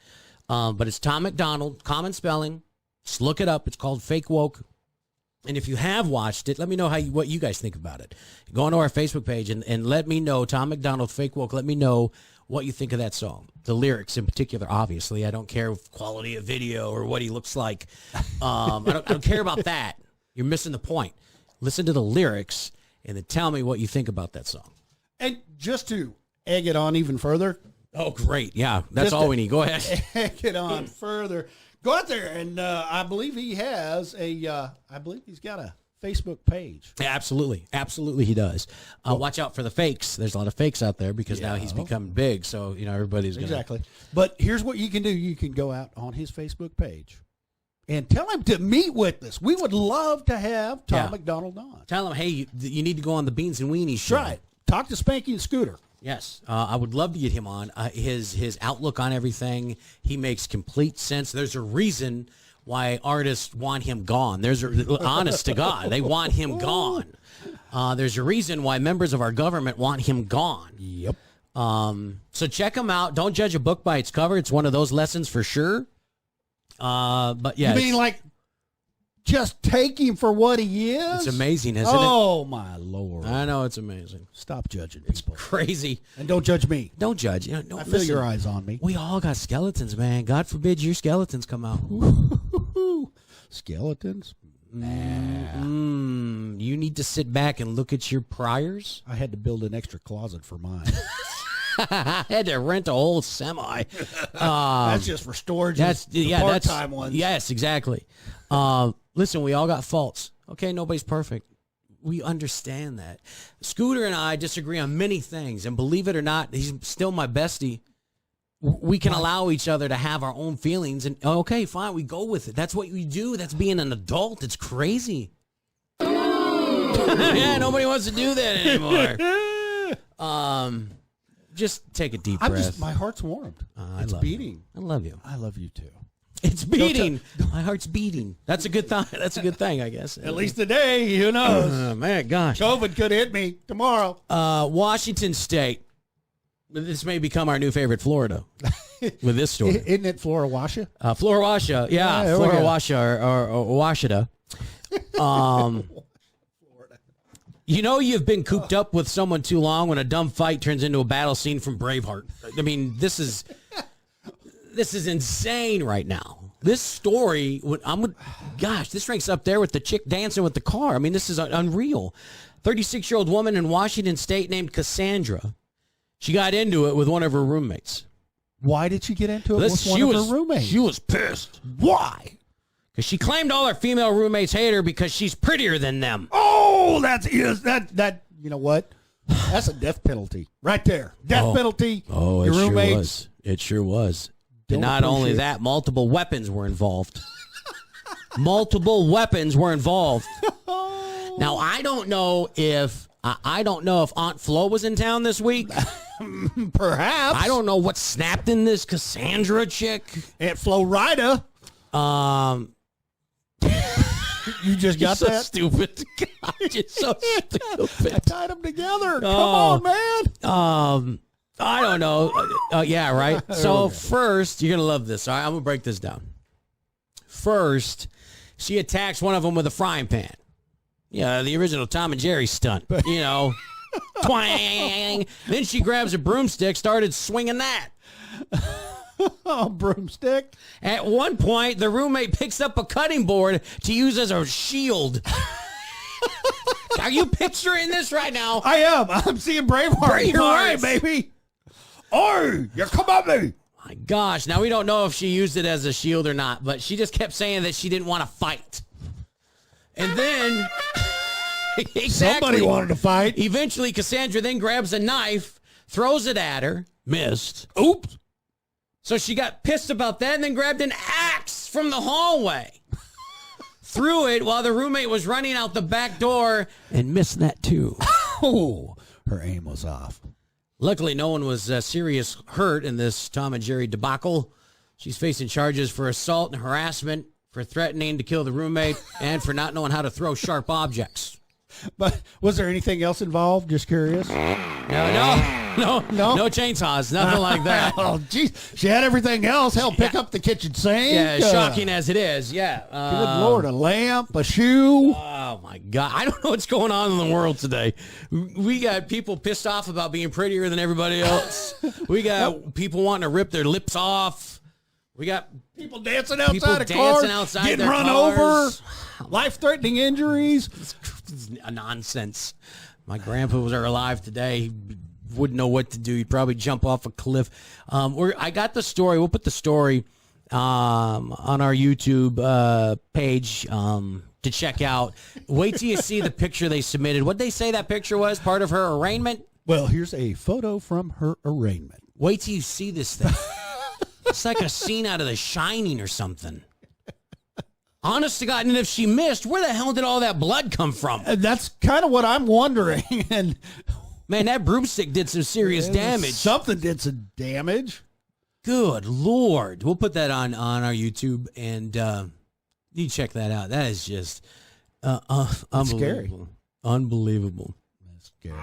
But it's Tom McDonald, common spelling. Just look it up. It's called Fake Woke. And if you have watched it, let me know what you guys think about it. Go onto our Facebook page and let me know, Tom McDonald, Fake Woke, let me know what you think of that song. The lyrics in particular, obviously. I don't care quality of video or what he looks like. I don't care about that. You're missing the point. Listen to the lyrics and then tell me what you think about that song. And just to egg it on even further. Oh, great. Yeah, that's all we need. Go ahead. Egg it on further. Go out there, and I believe he has I believe he's got a Facebook page. Yeah, absolutely. Absolutely he does. Watch out for the fakes. There's a lot of fakes out there because now he's become big, so everybody's going to... Exactly. But here's what you can do. You can go out on his Facebook page and tell him to meet with us. We would love to have Tom McDonald on. Tell him, hey, you need to go on the Beans and Weenies show. Right. Talk to Spanky and Scooter. Yes, I would love to get him on. His outlook on everything, he makes complete sense. There's a reason why artists want him gone. Honest to God, they want him gone. There's a reason why members of our government want him gone. Yep. So check him out. Don't judge a book by its cover. It's one of those lessons for sure. But yeah, you mean just take him for what he is? It's amazing, isn't it? Oh, my Lord. I know, it's amazing. Stop judging people. Crazy. And don't judge me. Don't judge. I feel your eyes on me. We all got skeletons, man. God forbid your skeletons come out. Skeletons? Nah. You need to sit back and look at your priors. I had to build an extra closet for mine. I had to rent a whole semi. That's just for storage. That's part-time ones. Yes, exactly. Listen, we all got faults. Okay, nobody's perfect. We understand that. Scooter and I disagree on many things, and believe it or not, he's still my bestie. We can allow each other to have our own feelings, and okay, fine, we go with it. That's what we do. That's being an adult. It's crazy. Yeah, nobody wants to do that anymore. Just take a deep breath. My heart's warmed. It's beating. I love you. I love you too. It's beating. My heart's beating. That's a good thing. That's a good thing, I guess. At least today, who knows? Man, gosh. COVID could hit me tomorrow. Washington State. This may become our new favorite Florida with this story. Isn't it Florida-Washa? Florida-Washa. Yeah, Florida-Washa or Washita. You know you've been cooped up with someone too long when a dumb fight turns into a battle scene from Braveheart. I mean, this is insane right now. This story, this ranks up there with the chick dancing with the car. I mean, this is unreal. 36-year-old woman in Washington State named Cassandra. She got into it with one of her roommates. Why did she get into it with one of her roommates? She was pissed. Why? Because she claimed all her female roommates hate her because she's prettier than them. Oh, that you know what? That's a death penalty right there. Death penalty. Oh, it your sure roommates. was. It sure was. And not only that, multiple weapons were involved. Multiple weapons were involved. Now, I don't know if Aunt Flo was in town this week. Perhaps. I don't know what snapped in this Cassandra chick. Aunt Flo Rida. You just got so that? Stupid. God, you're so stupid. I tied them together. Come on, man. I don't know. Yeah, right. So first, you're gonna love this. All right, I'm gonna break this down. First, she attacks one of them with a frying pan. Yeah, the original Tom and Jerry stunt. You know, twang. Then she grabs a broomstick, started swinging that. Oh, broomstick. At one point, the roommate picks up a cutting board to use as a shield. Are you picturing this right now? I am. I'm seeing Braveheart. You're right, baby. Oh, you come at me. My gosh. Now, we don't know if she used it as a shield or not, but she just kept saying that she didn't want to fight. And then... Exactly. Somebody wanted to fight. Eventually, Cassandra then grabs a knife, throws it at her, missed. Oops. So she got pissed about that and then grabbed an axe from the hallway. Threw it while the roommate was running out the back door and missed that too. Oh, her aim was off. Luckily, no one was serious hurt in this Tom and Jerry debacle. She's facing charges for assault and harassment, for threatening to kill the roommate, and for not knowing how to throw sharp objects. But was there anything else involved? Just curious. No chainsaws, nothing like that. Oh, geez. She had everything else. Hell, pick up the kitchen sink. Yeah, shocking as it is. Yeah. Good Lord, a lamp, a shoe. Oh, my God. I don't know what's going on in the world today. We got people pissed off about being prettier than everybody else. We got people wanting to rip their lips off. We got people dancing outside of cars, getting run over, life-threatening injuries. It's nonsense. My grandpa was alive today. He wouldn't know what to do. He'd probably jump off a cliff. I got the story. We'll put the story on our YouTube page to check out. Wait till you see the picture they submitted. What'd they say that picture was? Part of her arraignment? Well, here's a photo from her arraignment. Wait till you see this thing. It's like a scene out of The Shining or something. Honest to God, and if she missed, where the hell did all that blood come from? That's kind of what I'm wondering. And man, that broomstick did some serious damage. Something did some damage. Good Lord. We'll put that on our YouTube, and you check that out. That is just unbelievable. Scary. Unbelievable. That's scary.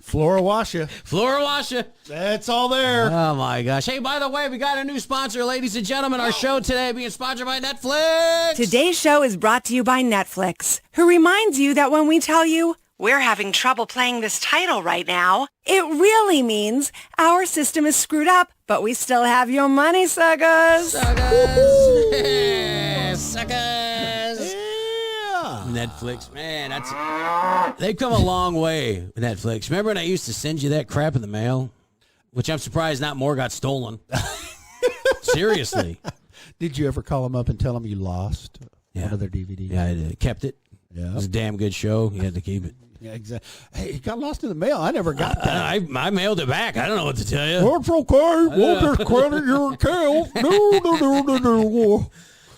Flora-Washa. That's all there. Oh, my gosh. Hey, by the way, we got a new sponsor, ladies and gentlemen. Our show today being sponsored by Netflix. Today's show is brought to you by Netflix, who reminds you that when we tell you we're having trouble playing this title right now, it really means our system is screwed up, but we still have your money, suckers. Suckers. Netflix, man, they've come a long way with Netflix. Remember when I used to send you that crap in the mail? Which I'm surprised not more got stolen. Seriously. Did you ever call them up and tell them you lost? One of their DVDs. Yeah, I kept it. Yeah. It was a damn good show. You had to keep it. Yeah, exactly. Hey, it got lost in the mail. I never got that. I mailed it back. I don't know what to tell you. That's okay. We'll just credit your account. No.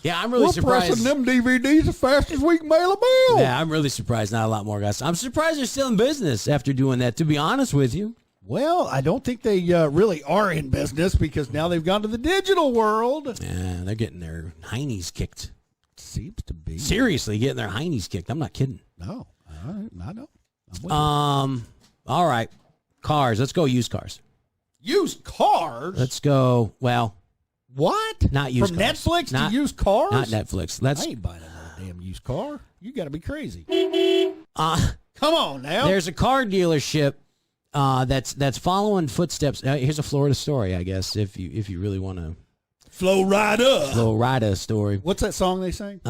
Yeah, I'm really surprised. Pressing them DVDs as fast as we can mail them out. Yeah, I'm really surprised not a lot more guys. I'm surprised they're still in business after doing that, to be honest with you. Well, I don't think they really are in business because now they've gone to the digital world. Yeah, they're getting their heinies kicked. Seems to be. Seriously, getting their heinies kicked. I'm not kidding. No, I know. I'm with you. All right. Cars. Let's go used cars. Used cars? Let's go, well, What? not used From cars. Netflix Not- to used cars? Not Netflix. I ain't buying another damn used car. You got to be crazy. Uh, Come on now. There's a car dealership that's following footsteps. Here's a Florida story, I guess, if you really want to. Florida. Florida story. What's that song they sang?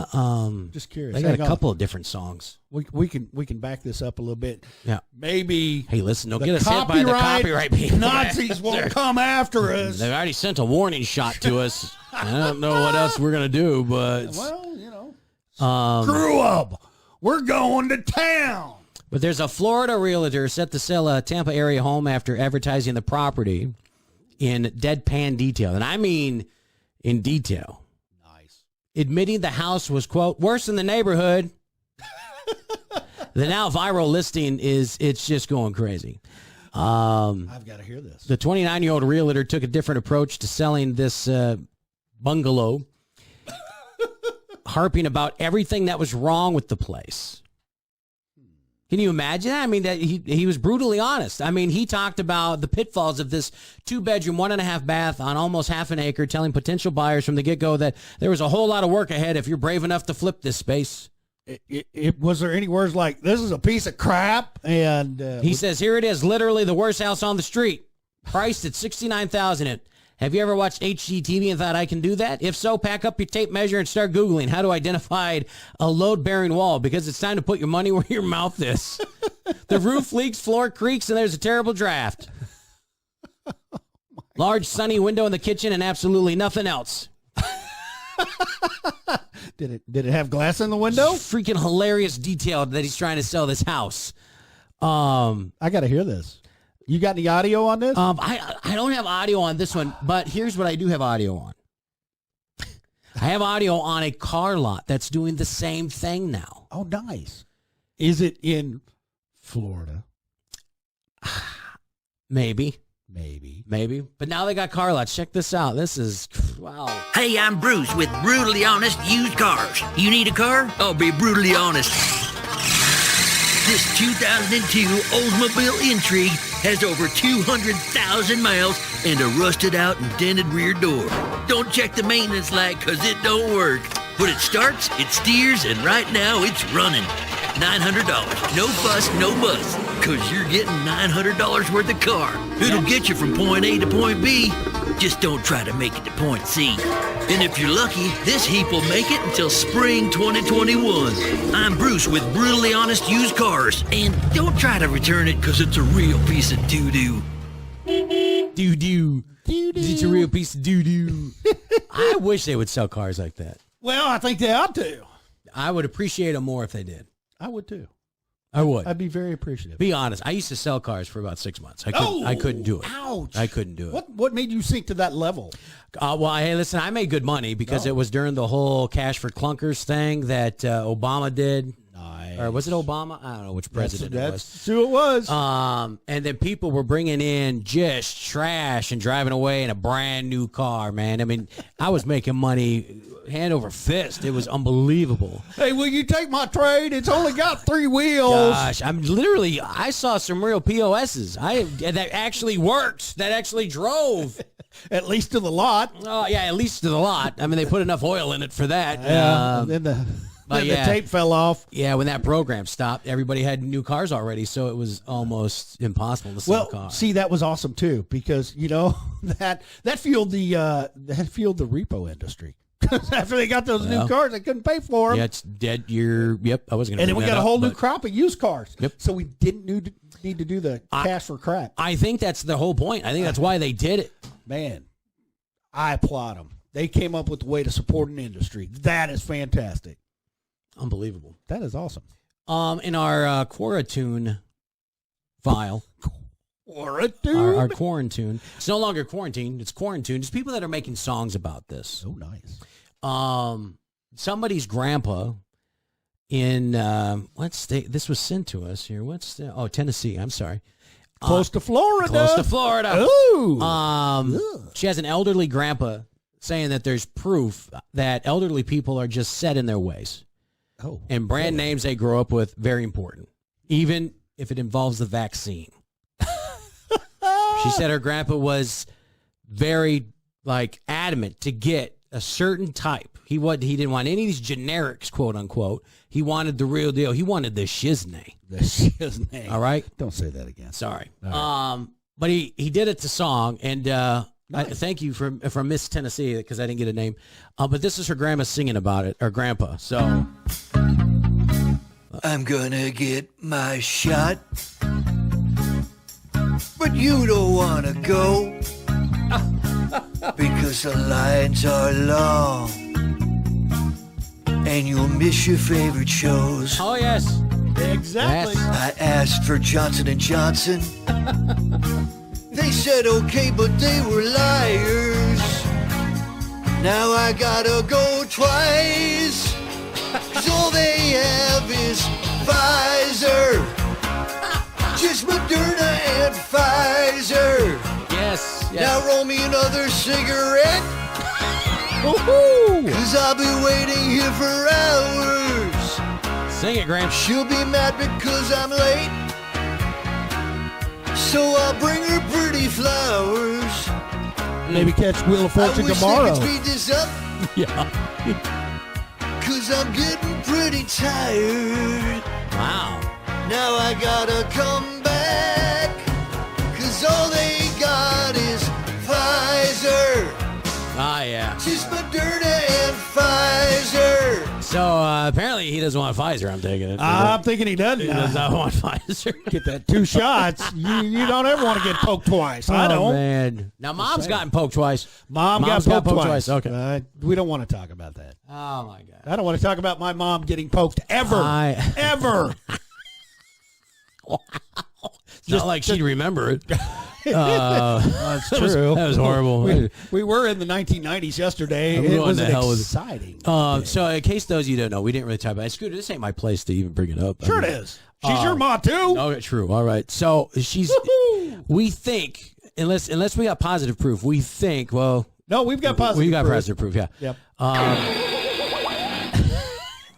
Just curious. They got Hang a on. couple of different songs. We can back this up a little bit. Yeah. Maybe. Hey, listen, don't the get us hit by the copyright people. Nazis won't come after us. They've already sent a warning shot to us. I don't know what else we're gonna do, but Well, you know, screw up. We're going to town. But there's a Florida realtor set to sell a Tampa area home after advertising the property in deadpan detail. And I mean in detail. Nice. Admitting the house was, quote, worse than the neighborhood. The now viral listing it's just going crazy. I've got to hear this. The 29-year-old realtor took a different approach to selling this bungalow, harping about everything that was wrong with the place. Can you imagine that? I mean, that he was brutally honest. I mean, he talked about the pitfalls of this 2-bedroom, 1.5 bath on almost half an acre, telling potential buyers from the get-go that there was a whole lot of work ahead if you're brave enough to flip this space. Was there any words like, this is a piece of crap? And He says, here it is, literally the worst house on the street, priced at $69,000. Have you ever watched HGTV and thought I can do that? If so, pack up your tape measure and start Googling how to identify a load-bearing wall because it's time to put your money where your mouth is. The roof leaks, floor creaks, and there's a terrible draft. Large sunny window in the kitchen and absolutely nothing else. Did it have glass in the window? Freaking hilarious detail that he's trying to sell this house. I got to hear this. You got any audio on this? I don't have audio on this one, but here's what I do have audio on. I have audio on a car lot that's doing the same thing now. Oh, nice. Is it in Florida? Maybe. Maybe. But now they got car lots. Check this out. This is, wow. Hey, I'm Bruce with Brutally Honest Used Cars. You need a car? I'll be brutally honest. This 2002 Oldsmobile Intrigue has over 200,000 miles and a rusted out and dented rear door. Don't check the maintenance light because it don't work. When it starts, it steers, and right now it's running. $900. No fuss, no muss. Because you're getting $900 worth of car. It'll get you from point A to point B. Just don't try to make it to point C. And if you're lucky, this heap will make it until spring 2021. I'm Bruce with Brutally Honest Used Cars. And don't try to return it because it's a real piece of doo-doo. Doo-doo. It's a real piece of doo-doo. I wish they would sell cars like that. Well, I think they ought to. I would appreciate them more if they did. I would too. I would. I'd be very appreciative. Be honest. I used to sell cars for about 6 months. I couldn't do it. Ouch. I couldn't do it. What made you sink to that level? Well, hey, listen, I made good money because it was during the whole cash for clunkers thing that Obama did. Nice. Or was it Obama? I don't know which president it was. That's who it was. And then people were bringing in just trash and driving away in a brand new car, man. I mean, I was making money hand over fist. It was unbelievable. Hey, will you take my trade? It's only got 3 wheels. Gosh, I saw some real POSs. That actually worked. That actually drove. At least to the lot. Oh, yeah, at least to the lot. I mean, they put enough oil in it for that. Yeah. And then the tape fell off. Yeah, when that program stopped, everybody had new cars already, so it was almost impossible to sell a car. See, that was awesome too because that fueled the repo industry. After they got those new cars, they couldn't pay for them. Yeah, it's dead. Yep, I wasn't going to. And then we got a whole new crop of used cars. Yep. So we didn't need to do the cash for crap. I think that's the whole point. I think that's why they did it. Man, I applaud them. They came up with a way to support an industry. That is fantastic. Unbelievable. That is awesome. In our quarantine file, Quarantine. our quarantine. It's no longer quarantine. It's quarantine. It's people that are making songs about this. Oh, nice. Somebody's grandpa in what state? This was sent to us here. Tennessee. I'm sorry. Close to Florida. Close to Florida. Ooh. She has an elderly grandpa saying that there's proof that elderly people are just set in their ways. Oh. And brand names they grow up with, very important, even if it involves the vaccine. She said her grandpa was very adamant to get a certain type. He didn't want any of these generics, quote unquote. He wanted the real deal. He wanted the shiznay. The shiznay. All right. Don't say that again. Sorry. Right. But he did it to song, and Nice. thank you from Miss Tennessee because I didn't get a name. But this is her grandma singing about it, or grandpa. So I'm gonna get my shot, but you don't wanna go because the lines are long and you'll miss your favorite shows. oh yes, Exactly. Yes. I asked for Johnson & Johnson. They said okay, but they were liars. Now I gotta go twice, 'cause all they have is Pfizer. Just Moderna and Pfizer. yes. Now roll me another cigarette, Woohoo. 'cause I'll be waiting here for hours. Sing it, Gramps. She'll be mad because I'm late, so I'll bring her pretty flowers. Maybe catch Wheel of Fortune I wish tomorrow. they could speed this up, Yeah. 'cause I'm getting pretty tired. Wow. Now I gotta come back, 'cause all they got is Pfizer. Ah, yeah. Just Moderna and Pfizer. So apparently he doesn't want Pfizer. I'm taking it. I'm thinking he doesn't. He does not want Pfizer. Get that 2 shots. You don't ever want to get poked twice. I Oh, don't. man. Now, Mom's gotten poked twice. Mom got Mom's poked twice. Okay. We don't want to talk about that. Oh, my God. I don't want to talk about my mom getting poked ever. Ever. It's not like she'd remember it. That's That was horrible. We were in the 1990s yesterday. I'm It going was to hell with it. exciting. So in case those of you don't know, we didn't really talk about it. Scooter, this ain't my place to even bring it up. Sure it is. She's your ma, too. Oh, true. All right. So we think, unless we got positive proof, we think, well. No, we've got positive We got proof. positive proof, yeah. Yep.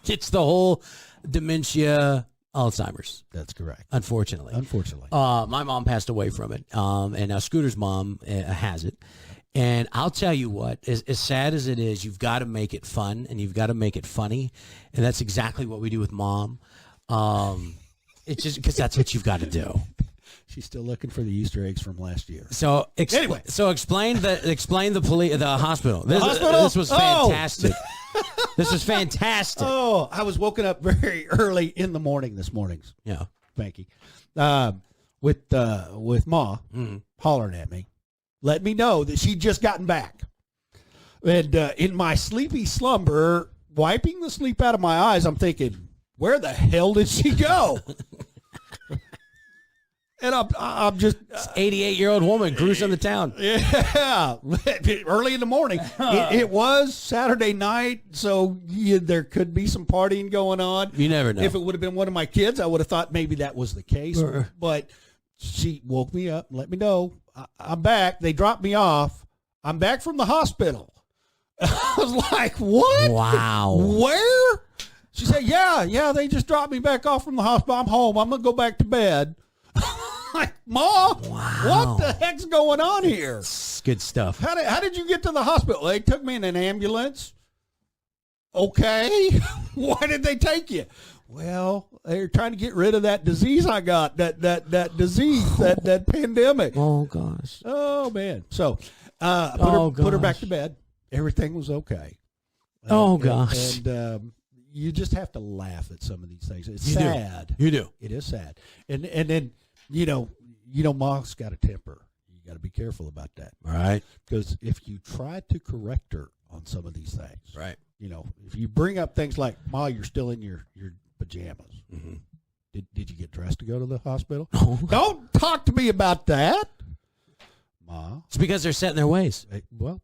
It's the whole dementia, Alzheimer's. That's correct. Unfortunately. My mom passed away from it, and now Scooter's mom has it. And I'll tell you what, as sad as it is, you've got to make it fun and you've got to make it funny, and that's exactly what we do with Mom. It's just because that's what you've got to do. She's still looking for the Easter eggs from last year. So Anyway. so explain the hospital. Hospital? This was fantastic. This was fantastic. Oh, I was woken up very early in the morning this morning. Yeah. Thank you. With Ma hollering at me, let me know that she'd just gotten back. And in my sleepy slumber, wiping the sleep out of my eyes, I'm thinking, where the hell did she go? And I'm just 88-year-old woman cruising the town. yeah, early in the morning. It was Saturday night, so there could be some partying going on. You never know. If it would have been one of my kids, I would have thought maybe that was the case. But she woke me up and let me know. I'm back. They dropped me off. I'm back from the hospital. I was like, what? Wow. Where? She said, yeah, they just dropped me back off from the hospital. I'm home. I'm going to go back to bed. Like, Ma, what the heck's going on here? It's good stuff. How did you get to the hospital? They took me in an ambulance. Okay. Why did they take you? Well, they're trying to get rid of that disease I got, that disease, that pandemic. Oh, gosh. Oh, man. So put her back to bed. Everything was okay. Gosh. And you just have to laugh at some of these things. It's You sad. do. You do. It is sad. And then, you know, Mom's got a temper. You got to be careful about that. All right. Because if you try to correct her on some of these things, Right. if you bring up things like, Ma, you're still in your pajamas. Mm-hmm. Did you get dressed to go to the hospital? Don't talk to me about that, Ma. It's because they're set in their ways. Well,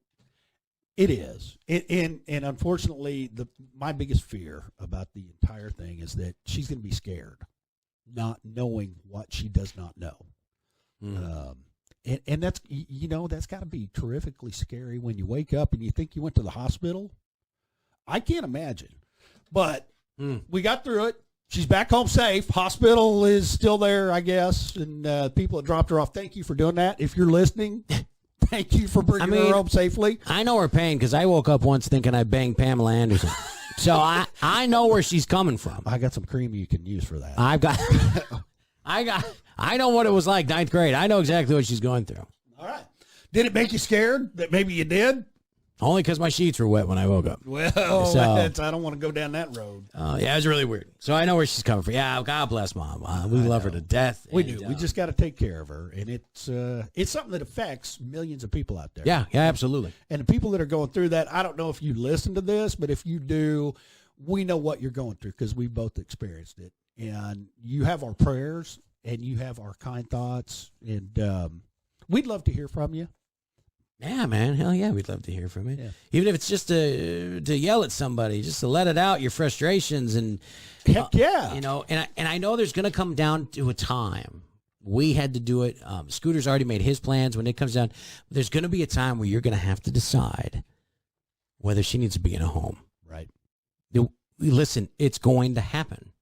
it is. And unfortunately, my biggest fear about the entire thing is that she's going to be scared, not knowing what she does not know. And that's, that's got to be terrifically scary when you wake up and you think you went to the hospital. I can't imagine. But we got through it. She's back home safe. Hospital is still there, I guess. And people that dropped her off, thank you for doing that. If you're listening, thank you for bringing her home safely. I know her pain because I woke up once thinking I banged Pamela Anderson. So I know where she's coming from. I got some cream you can use for that. I know what it was like, 9th grade. I know exactly what she's going through. All right. Did it make you scared that maybe you did? Only because my sheets were wet when I woke up. Well, I don't want to go down that road. Yeah, it was really weird. So I know where she's coming from. Yeah, God bless Mom. We love her to death. We do. We just got to take care of her, and it's something that affects millions of people out there. Yeah, absolutely. And the people that are going through that, I don't know if you listen to this, but if you do, we know what you're going through because we both experienced it. And you have our prayers, and you have our kind thoughts, and we'd love to hear from you. Yeah, man. Hell yeah, we'd love to hear from you. Yeah. Even if it's just to yell at somebody, just to let it out, your frustrations. And heck yeah. And I know there's going to come down to a time. We had to do it. Scooter's already made his plans when it comes down. There's going to be a time where you're going to have to decide whether she needs to be in a home. Right. Listen, it's going to happen.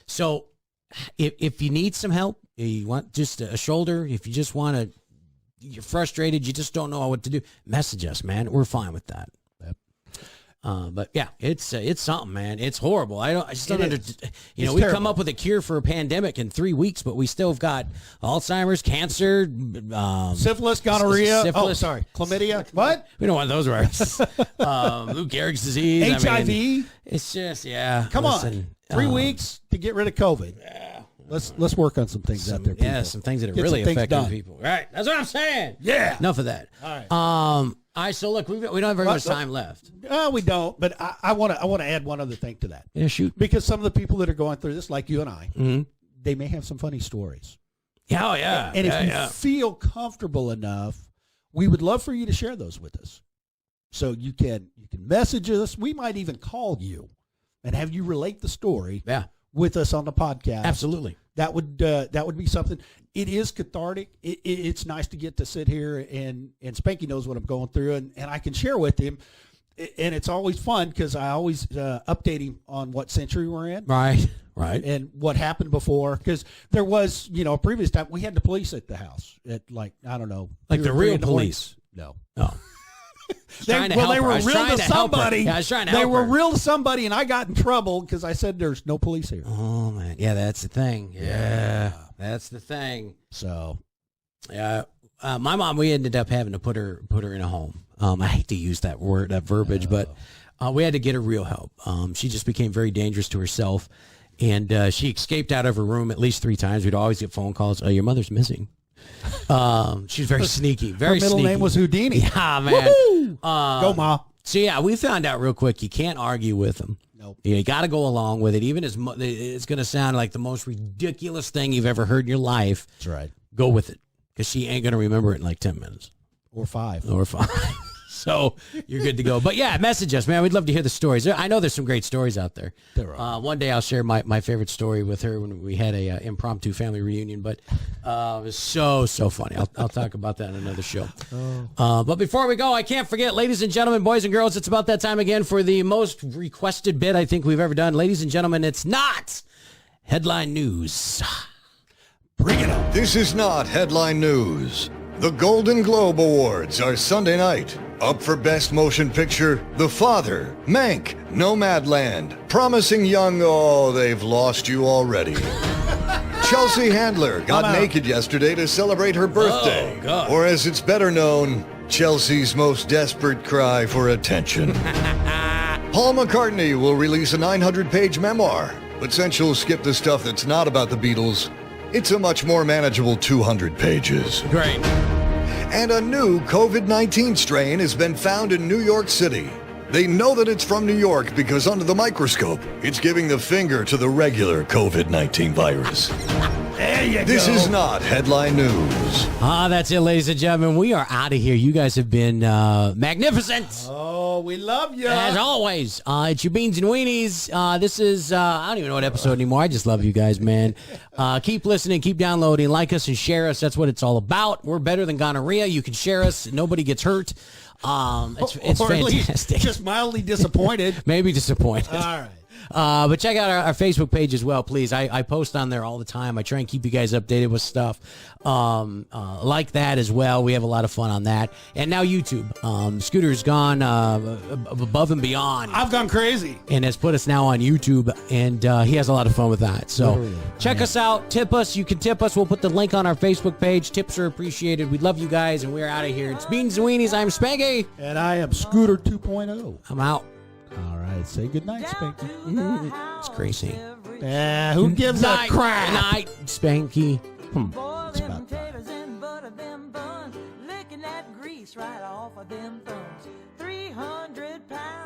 So if you need some help, you want just a shoulder, if you just want to, you're frustrated, you just don't know what to do, message us, man. We're fine with that. Yep. But yeah, it's something, man. It's horrible. I just don't understand. We terrible. come up with a cure for a pandemic in 3 weeks, but we still have got Alzheimer's, cancer, syphilis, gonorrhea. syphilis. Chlamydia. What? We don't want those words. Lou Gehrig's disease, HIV. It's just Come on, 3 weeks to get rid of COVID. Yeah. Let's work on some things out there, people. Yeah, some things that are really affecting people. Right. That's what I'm saying. Yeah. Enough of that. All right. So look, we don't have very much time left. We don't, but I want to add one other thing to that. Yeah, shoot. Because some of the people that are going through this, like you and I, Mm-hmm. they may have some funny stories. Yeah, yeah. And if you feel comfortable enough, we would love for you to share those with us. So you can message us. We might even call you and have you relate the story with us on the podcast. Absolutely. That would be something. It is cathartic. It's nice to get to sit here and Spanky knows what I'm going through and I can share with him. And it's always fun because I always update him on what century we're in. Right. And what happened before. Because there was, a previous time we had the police at the house at I don't know. Like the real police. No. Oh. They were real to somebody. Yeah, I was trying to help They were her. real to somebody, and I got in trouble because I said there's no police here. Oh man, yeah, that's the thing. Yeah, that's the thing. So, yeah, my mom, we ended up having to put her in a home. I hate to use that verbiage, but we had to get her real help. She just became very dangerous to herself, and she escaped out of her room at least 3 times. We'd always get phone calls. Your mother's missing. She's very sneaky. Very her middle sneaky. name was Houdini. Yeah, man. Go, Ma. So yeah, we found out real quick you can't argue with them. Nope. You got to go along with it, even as it's going to sound like the most ridiculous thing you've ever heard in your life. That's right. Go with it, because she ain't going to remember it in like 10 minutes or 5. So you're good to go. But yeah, message us, man. We'd love to hear the stories. I know there's some great stories out there. There are. One day I'll share my favorite story with her when we had a impromptu family reunion. But it was so funny. I'll talk about that in another show. But before we go, I can't forget, ladies and gentlemen, boys and girls, it's about that time again for the most requested bit I think we've ever done. Ladies and gentlemen, it's not headline news. Bring it up. This is not headline news. The Golden Globe Awards are Sunday night. Up for Best Motion Picture, The Father, Mank, Nomadland, Promising Young, they've lost you already. Chelsea Handler got naked yesterday to celebrate her birthday. Oh, God. Or as it's better known, Chelsea's most desperate cry for attention. Paul McCartney will release a 900-page memoir, but since you'll skip the stuff that's not about the Beatles, it's a much more manageable 200 pages. Great. And a new COVID-19 strain has been found in New York City. They know that it's from New York because under the microscope, it's giving the finger to the regular COVID-19 virus. There you This go. is not headline news. That's it, ladies and gentlemen. We are out of here. You guys have been magnificent. Oh, we love you. As always, it's your Beans and Weenies. This is, I don't even know what episode anymore. I just love you guys, man. Keep listening, keep downloading, like us and share us. That's what it's all about. We're better than gonorrhea. You can share us. Nobody gets hurt. It's Or at least fantastic. just mildly disappointed. Maybe disappointed. All right. But check out our Facebook page as well, please. I post on there all the time. I try and keep you guys updated with stuff like that as well. We have a lot of fun on that. And now YouTube. Scooter's gone above and beyond. I've gone crazy. And has put us now on YouTube, and he has a lot of fun with that. So check us out. Tip us. You can tip us. We'll put the link on our Facebook page. Tips are appreciated. We love you guys, and we're out of here. It's Beans and Weenies. I'm Spanky. And I am Scooter 2.0. I'm out. All right. Say goodnight, Spanky. It's crazy. Who gives a crap? Good night, Spanky. Boy, It's them about time. taters and butter, them buns, licking that grease right off of them thumbs. 300 pounds.